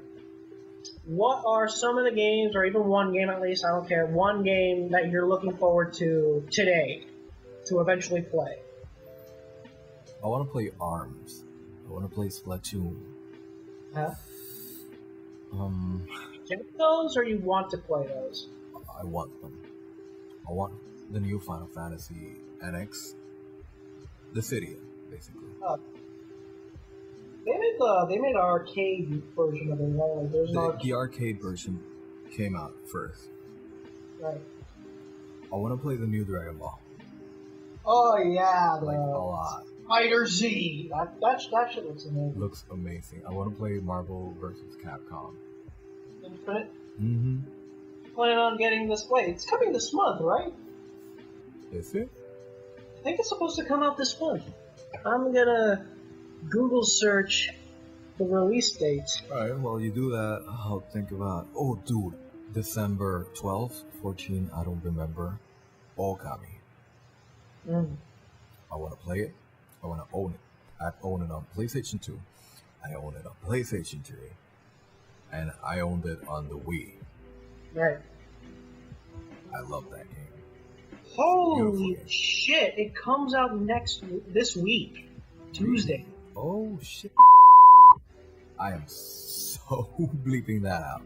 what are some of the games, or even one game at least, I don't care, one game that you're looking forward to today to eventually play? I want to play ARMS. I want to play Splatoon. Huh? Um, You get those, or you want to play those? I want them. I want the new Final Fantasy NX. The Cydia, basically. They made an arcade version of it, right? Like, there's The arcade version came out first. Right. I want to play the new Dragon Ball. Oh yeah, Like, a lot. Fighter Z. That shit looks amazing. Looks amazing. I want to play Marvel vs. Capcom. Infinite. Mm-hmm. Planning on getting this. Wait, it's coming this month, right? Is it? I think it's supposed to come out this month. I'm gonna Google search the release date. Alright, while you do that, I'll think about... Oh, dude. December 12th, 14, I don't remember. Okami. I want to play it. I want to own it. I own it on PlayStation 2. I own it on PlayStation 3. And I owned it on the Wii. Right. I love that game. Holy shit! It comes out this week, Tuesday. Oh shit! I am so bleeping that out.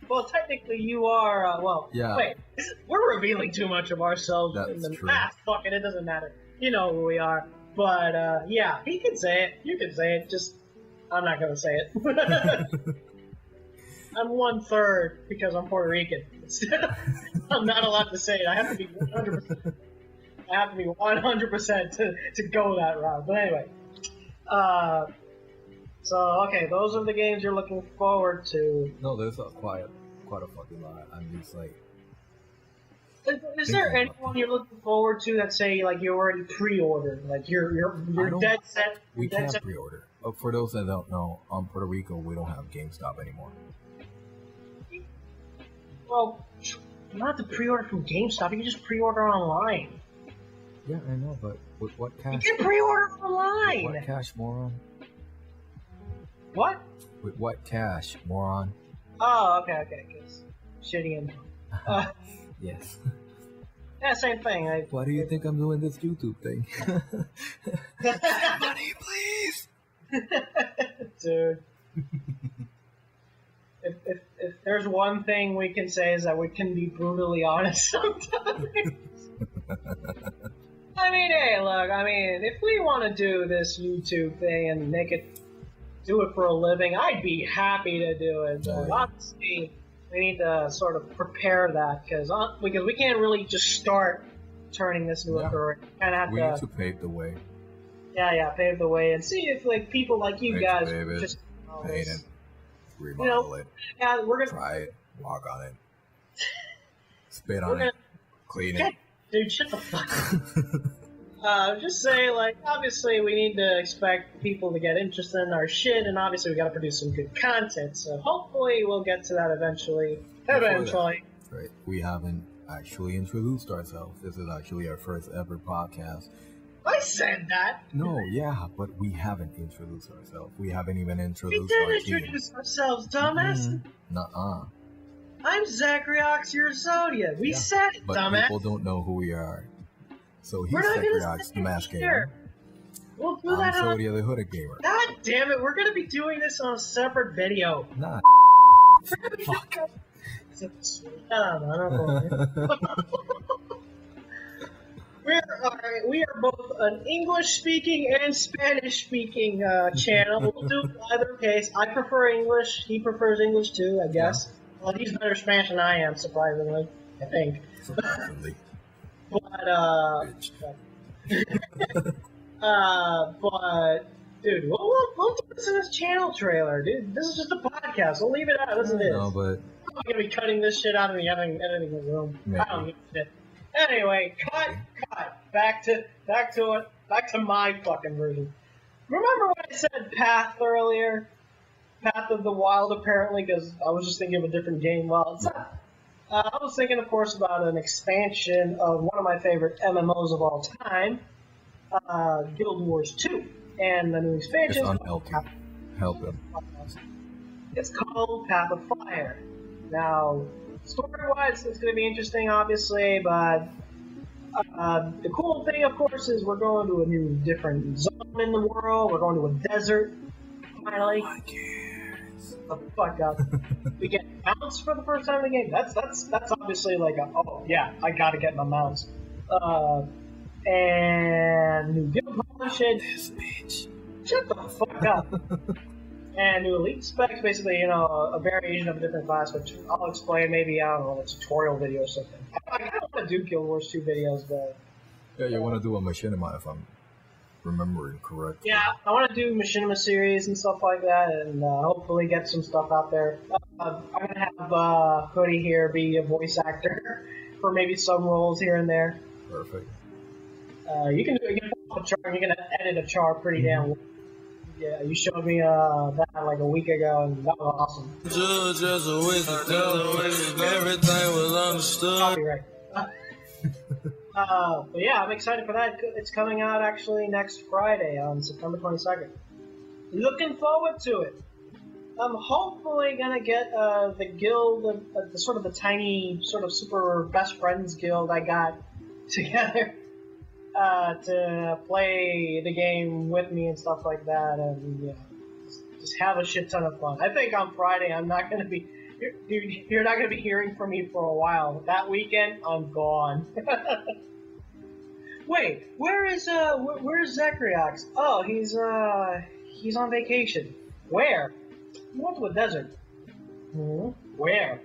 Well, technically, you are. Yeah. Wait, we're revealing too much of ourselves. That's true. Fuck it. It doesn't matter. You know who we are. But yeah, he can say it. You can say it. Just I'm not gonna say it. I'm 1/3 because I'm Puerto Rican. I'm not allowed to say it. I have to be 100%. I have to be 100% to go that route. But anyway, so okay, those are the games you're looking forward to. No, there's quite a fucking lot. I'm just like. Is there anyone you're looking forward to that say like you already pre-ordered, like you're dead set? We can't pre-order. For those that don't know, on Puerto Rico we don't have GameStop anymore. Well, you don't have to pre-order from GameStop. You can just pre-order online. Yeah, I know, but with what cash? You can pre-order online. With what cash, moron? What? With what cash, moron? Oh, okay, because shitty info. Yes. Yeah, same thing. Why do you think I'm doing this YouTube thing? Money, please! Dude. If there's one thing we can say is that we can be brutally honest sometimes. I mean, hey, look, if we want to do this YouTube thing and do it for a living, I'd be happy to do it. But obviously, we need to sort of prepare that because we can't really just start turning this into a career. We need to pave the way. Yeah, pave the way and see if like people like you guys just paint it, remodel it. Yeah, we're gonna try it, walk on it, spit on it, clean it. Dude, shut the fuck up. Just say, like, obviously we need to expect people to get interested in our shit, and obviously we gotta produce some good content, so hopefully we'll get to that eventually. Eventually. Right. We haven't actually introduced ourselves. This is actually our first ever podcast. I said that! No, yeah, but we haven't introduced ourselves. We haven't even introduced our team. We did introduce ourselves, dumbass! Nuh-uh. I'm Zachary Oxyrozodia. We said it, but dumbass. But people don't know who we are. So he's Zachary Ox, the Mask Gamer. We'll do that I'm Zodia, the Hoodie Gamer. God damn it, we're gonna be doing this on a separate video. Nah. Fuck. We are both an English-speaking and Spanish-speaking channel. We'll do either case. I prefer English. He prefers English too, I guess. Yeah. Well, he's better Spanish than I am, surprisingly. I think. Surprisingly. But dude, we'll do this in this channel trailer, dude. This is just a podcast. We'll leave it out as it is. No, but I'm not gonna be cutting this shit out in the editing room. Maybe. I don't give a shit. Anyway, cut. Back to my fucking version. Remember when I said Path earlier? Path of the Wild, apparently, because I was just thinking of a different game. Well, it's not. I was thinking, of course, about an expansion of one of my favorite MMOs of all time, Guild Wars 2. And the new expansion... It's unhealthy. Help him. It's called Path of Fire. Now, story-wise, it's going to be interesting, obviously, but the cool thing, of course, is we're going to a new, different zone in the world. We're going to a desert, finally. The fuck up. We get mounts for the first time in the game. That's obviously like oh yeah, I gotta get my mounts. And new guild shit. This bitch. Shut the fuck up. And new elite specs, basically, a variation of a different class, which I'll explain maybe, I don't know, a tutorial video or something. I kind of want to do Guild Wars 2 videos, but... Yeah, you want to do a machinima if I'm remembering correctly. Yeah, I want to do machinima series and stuff like that, and hopefully get some stuff out there. I'm going to have Hoodie here be a voice actor for maybe some roles here and there. Perfect. You can pull up a chart, you can edit a chart pretty damn well. Yeah, you showed me that like a week ago, and that was awesome. Just a waste of time. Everything was understood. Copyright. But yeah, I'm excited for that. It's coming out actually next Friday on September 22nd. Looking forward to it. I'm hopefully gonna get the guild, the sort of the tiny, sort of super best friends guild I got together. To play the game with me and stuff like that, and just have a shit ton of fun. I think on Friday I'm not gonna be, you're not gonna be hearing from me for a while. That weekend I'm gone. Wait, where's Zachriox? Oh, he's on vacation. Where? He went to a desert. Where?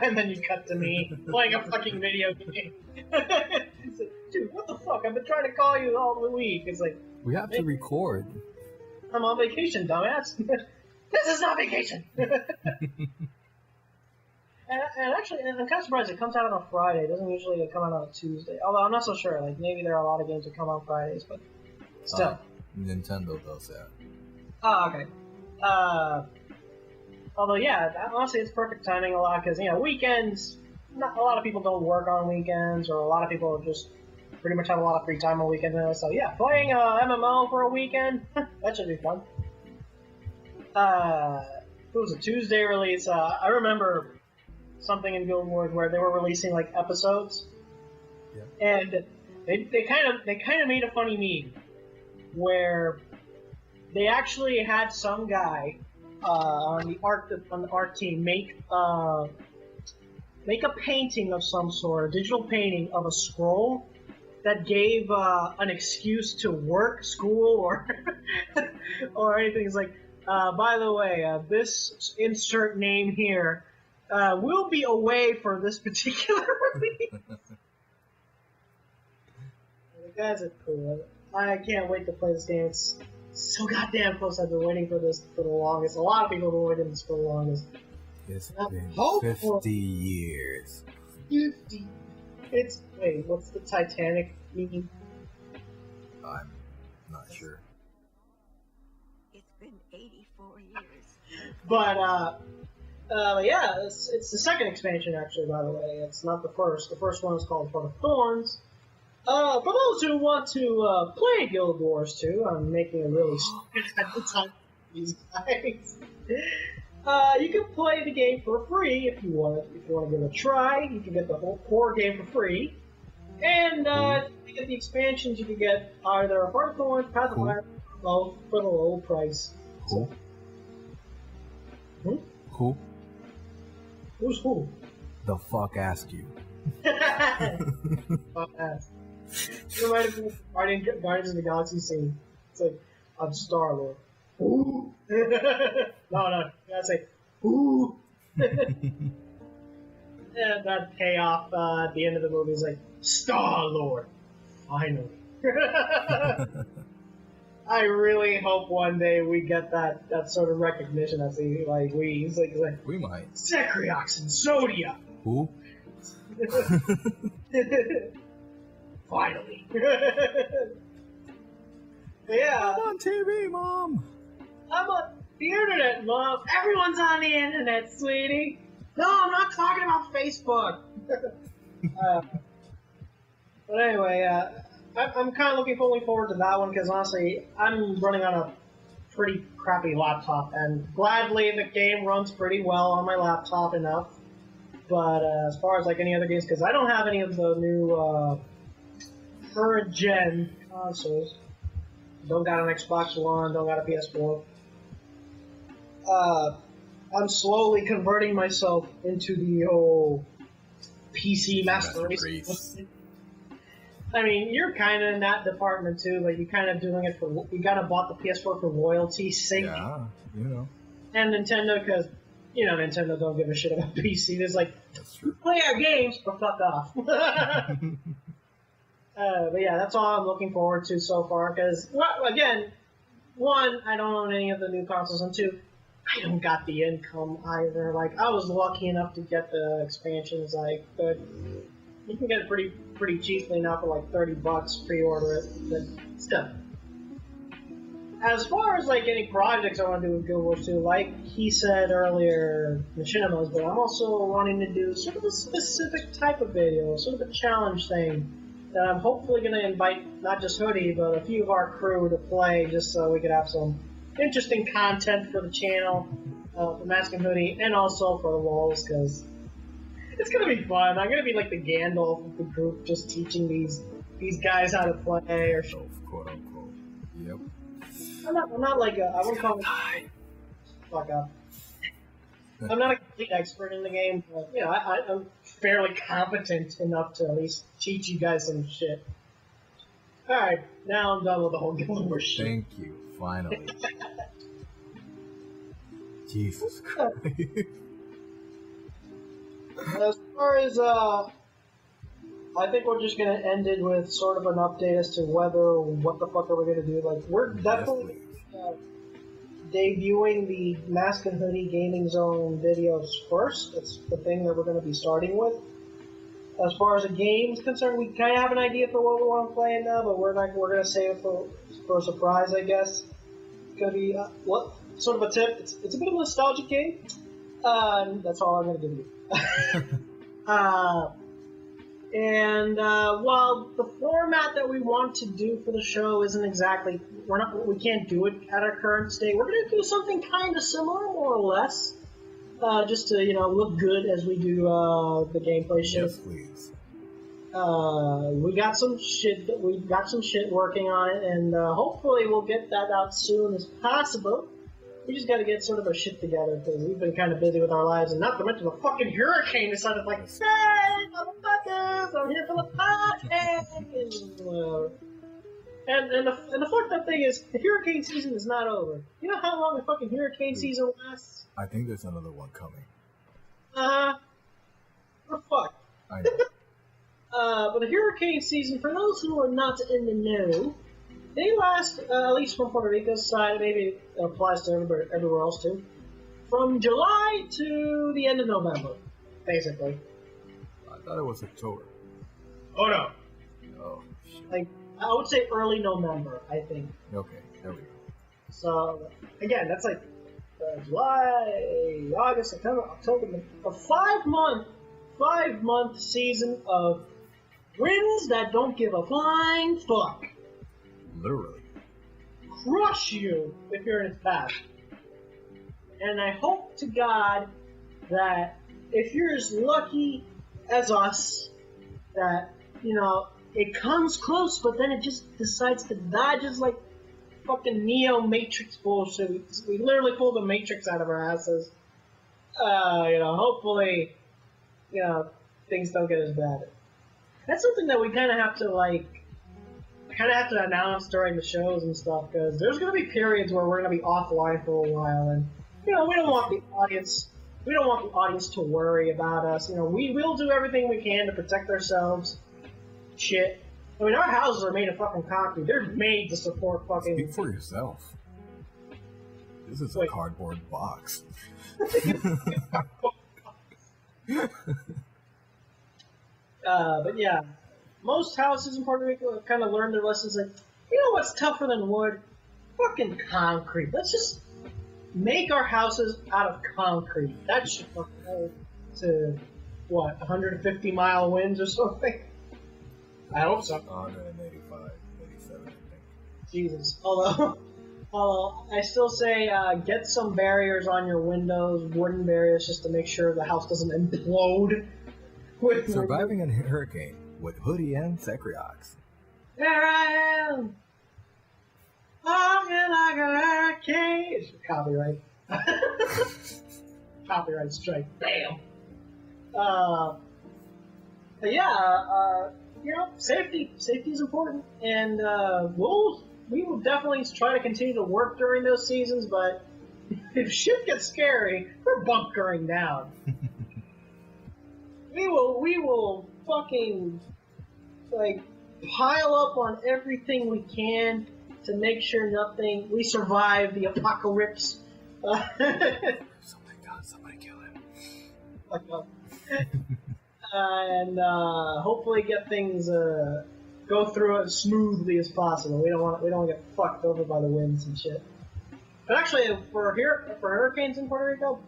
And then you cut to me playing a fucking video game. It's like, dude, what the fuck? I've been trying to call you all the week. It's like, we have to record. I'm on vacation, dumbass. This is not vacation. and actually, I'm kind of surprised it comes out on a Friday. It doesn't usually come out on a Tuesday. Although I'm not so sure. Like maybe there are a lot of games that come on Fridays, but still. Nintendo does that. Oh, okay. Although, yeah, honestly, it's perfect timing a lot because, weekends, not a lot of people don't work on weekends, or a lot of people just pretty much have a lot of free time on weekends. So, yeah, playing MMO for a weekend, that should be fun. It was a Tuesday release. I remember something in Guild Wars where they were releasing, like, episodes, and they kind of made a funny meme where they actually had some guy on the art team make a painting of some sort, a digital painting of a scroll that gave an excuse to work, school, or or anything. It's like, by the way, this insert name here will be away for this particular release. The guys are cool. I can't wait to play this game. It's so goddamn close. I've been waiting for this for the longest. A lot of people have been waiting this for the longest. It's been 50 years. 50. Wait, what's the Titanic mean? I'm not sure. It's been 84 years. But, yeah, it's the second expansion, actually, by the way. It's not the first. The first one is called For the Thorns. For those who want to play Guild Wars 2, I'm making a really stupid advertisement for these guys. You can play the game for free if you want to give it a try. You can get the whole core game for free, and if you get the expansions, you can get either Heart of Thorns, Path of Fire, both for the low price. Who? Who? Who's who? The fuck asked you? Fuck ass. It reminded me of Guardians of the Galaxy scene. It's like, I'm Star-Lord. Ooh. No, you gotta say, ooh. And that payoff at the end of the movie is like, Star-Lord. Finally. I really hope one day we get that sort of recognition. He's like, we might. Zachriox and Zodiac. Who? Finally. Yeah. I'm on TV, Mom. I'm on the internet, Mom. Everyone's on the internet, sweetie. No, I'm not talking about Facebook. But anyway, I'm kind of looking forward to that one because honestly, I'm running on a pretty crappy laptop, and gladly the game runs pretty well on my laptop enough. But as far as like any other games, because I don't have any of the new current gen consoles. Don't got an Xbox One, don't got a PS4. I'm slowly converting myself into the whole PC master race. I mean, you're kind of in that department too. Like, you're kind of doing it for. You kind of bought the PS4 for loyalty's sake. Yeah, you know. And Nintendo, because Nintendo don't give a shit about PC. There's like, play our games, but fuck off. But yeah, that's all I'm looking forward to so far. Because, again, one, I don't own any of the new consoles, and two, I don't got the income either. Like, I was lucky enough to get the expansions. Like, but you can get it pretty cheaply now for like $30. Pre-order it, but still. As far as like any projects I want to do with Guild Wars 2, like he said earlier, Machinima's, but I'm also wanting to do sort of a specific type of video, sort of a challenge thing that I'm hopefully going to invite not just Hoodie, but a few of our crew to play, just so we could have some interesting content for the channel, for Mask and Hoodie, and also for the walls, because it's going to be fun. I'm going to be like the Gandalf of the group, just teaching these guys how to play, or quote unquote. Yep. I'm not like I wouldn't call it. Fuck up. I'm not a complete expert in the game, but I'm fairly competent enough to at least teach you guys some shit. All right, now I'm done with the whole Guild Wars shit. Thank you. Finally. Jesus Christ. As far as I think we're just gonna end it with sort of an update as to what the fuck are we gonna do. Like, we're definitely debuting the Mask and Hoodie Gaming Zone videos first. That's the thing that we're gonna be starting with. As far as the game's concerned, we kind of have an idea for what we want to play now, but we're gonna save it for a surprise, I guess. It's gonna be sort of a tip. It's a bit of a nostalgic game. That's all I'm gonna give you. And while the format that we want to do for the show isn't exactly, we can't do it at our current state. We're gonna do something kind of similar, more or less, just to look good as we do the gameplay shit. Yes, please. We got some shit working on it, and hopefully we'll get that out soon as possible. We just got to get sort of our shit together, because we've been kind of busy with our lives, and not to mention the fucking hurricane decided, like, hey, motherfuckers, I'm here for the podcast! And the fucked up thing is, the hurricane season is not over. You know how long the fucking hurricane season lasts? I think there's another one coming. We're fucked. I know. But the hurricane season, for those who are not in the know, they last, at least from Puerto Rico's side, maybe it applies to everywhere else too, from July to the end of November, basically. I thought it was October. Oh no. Oh, shit. Like, I would say early November, I think. Okay, there we go. So, again, that's like July, August, September, October, a 5 month season of winds that don't give a flying fuck. Literally. Crush you if you're in its path. And I hope to God that if you're as lucky as us, that, it comes close, but then it just decides to die, just like fucking Neo Matrix bullshit. We literally pulled the Matrix out of our asses. Hopefully, things don't get as bad. That's something that we kind of have to announce during the shows and stuff, because there's going to be periods where we're going to be offline for a while, and we don't want the audience to worry about us. We will do everything we can to protect ourselves. Shit. I mean, our houses are made of fucking concrete. They're made to support fucking... Speak for yourself. This is a cardboard box. But yeah, most houses in Puerto Rico have kind of learned their lessons. Like, what's tougher than wood? Fucking concrete. Let's just make our houses out of concrete. That should fucking hold to, 150-mile winds or something? I hope so. 185, 87, I think. Jesus. Although, I still say get some barriers on your windows, wooden barriers, just to make sure the house doesn't implode. Surviving a hurricane with Hoodie and Secriox. There I am, walking like a hurricane. It's copyright. Copyright strike. Damn. But yeah, safety is important, and we will definitely try to continue to work during those seasons. But if shit gets scary, we're bunkering down. we will fucking pile up on everything we can to make sure we survive the apocalypse. Oh my god, somebody kill him. And hopefully get things go through it as smoothly as possible. We don't want to get fucked over by the winds and shit. But actually, for hurricanes in Puerto Rico,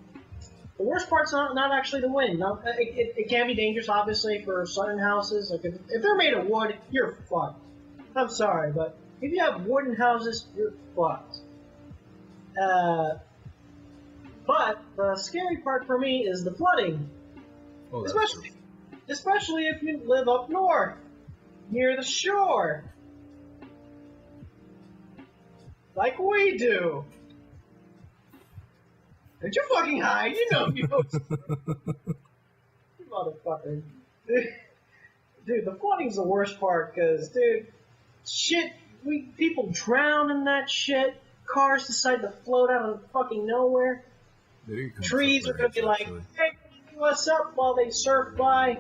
the worst part's not actually the wind. It can be dangerous, obviously, for certain houses. Like if they're made of wood, you're fucked. I'm sorry, but if you have wooden houses, you're fucked. But the scary part for me is the flooding. Oh, Especially if you live up north, near the shore. Like we do. Don't you fucking hide, you know. You motherfucker. Dude, the flooding's the worst part, because, dude, people drown in that shit. Cars decide to float out of fucking nowhere. Trees are gonna be like, hey, what's up, while they surf by.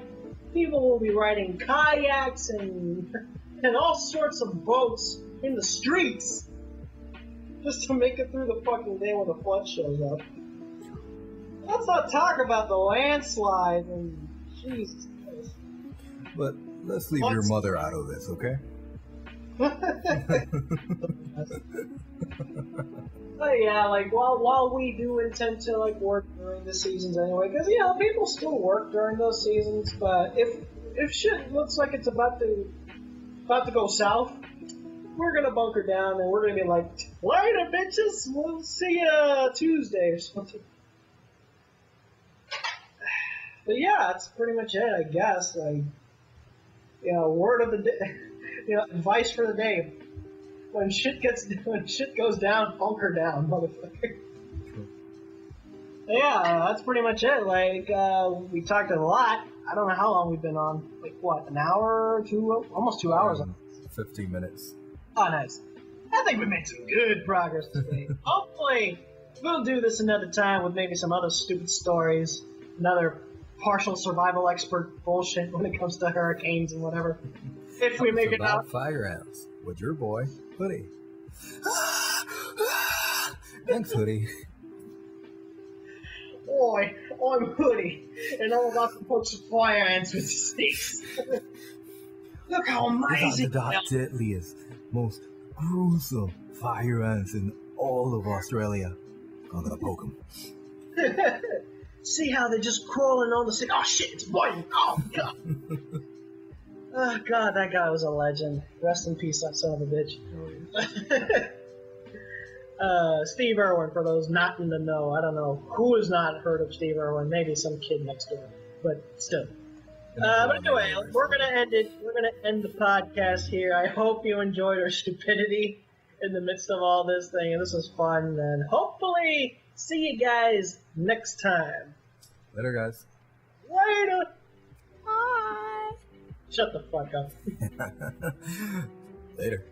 People will be riding kayaks and all sorts of boats in the streets just to make it through the fucking day when the flood shows up. Let's not talk about the landslide and Jesus Christ. But let's leave your mother out of this, okay? But yeah, while we do intend to work during the seasons anyway, because people still work during those seasons. But if shit looks like it's about to go south, we're gonna bunker down and we're gonna be like, later bitches, we'll see ya Tuesday or something. But yeah, that's pretty much it, I guess. Word of the day, advice for the day. When shit goes down, bunker down, motherfucker. Yeah, that's pretty much it. We talked a lot. I don't know how long we've been on. An hour or two? Almost 2 hours. 15 minutes. Oh, nice. I think we made some good progress today. Hopefully, we'll do this another time with maybe some other stupid stories. Another partial survival expert bullshit when it comes to hurricanes and whatever. If we make it out. Fire ants with your boy, Hoodie. Thanks, Hoodie. Boy, I'm Hoodie, and I'm about to poke some fire ants with sticks. Look how amazing These are the deadliest, most gruesome fire ants in all of Australia. I'm gonna poke them. See how they're just crawling on the stick? Oh shit, it's boiling! Oh god! Oh god, that guy was a legend. Rest in peace, that son of a bitch. Steve Irwin, for those not in the know. I don't know who has not heard of Steve Irwin. Maybe some kid next door, but still. But anyway, we're gonna end it. We're gonna end the podcast here. I hope you enjoyed our stupidity in the midst of all this thing. This was fun, and hopefully see you guys next time. Later, guys. Later. Bye. Shut the fuck up. Later.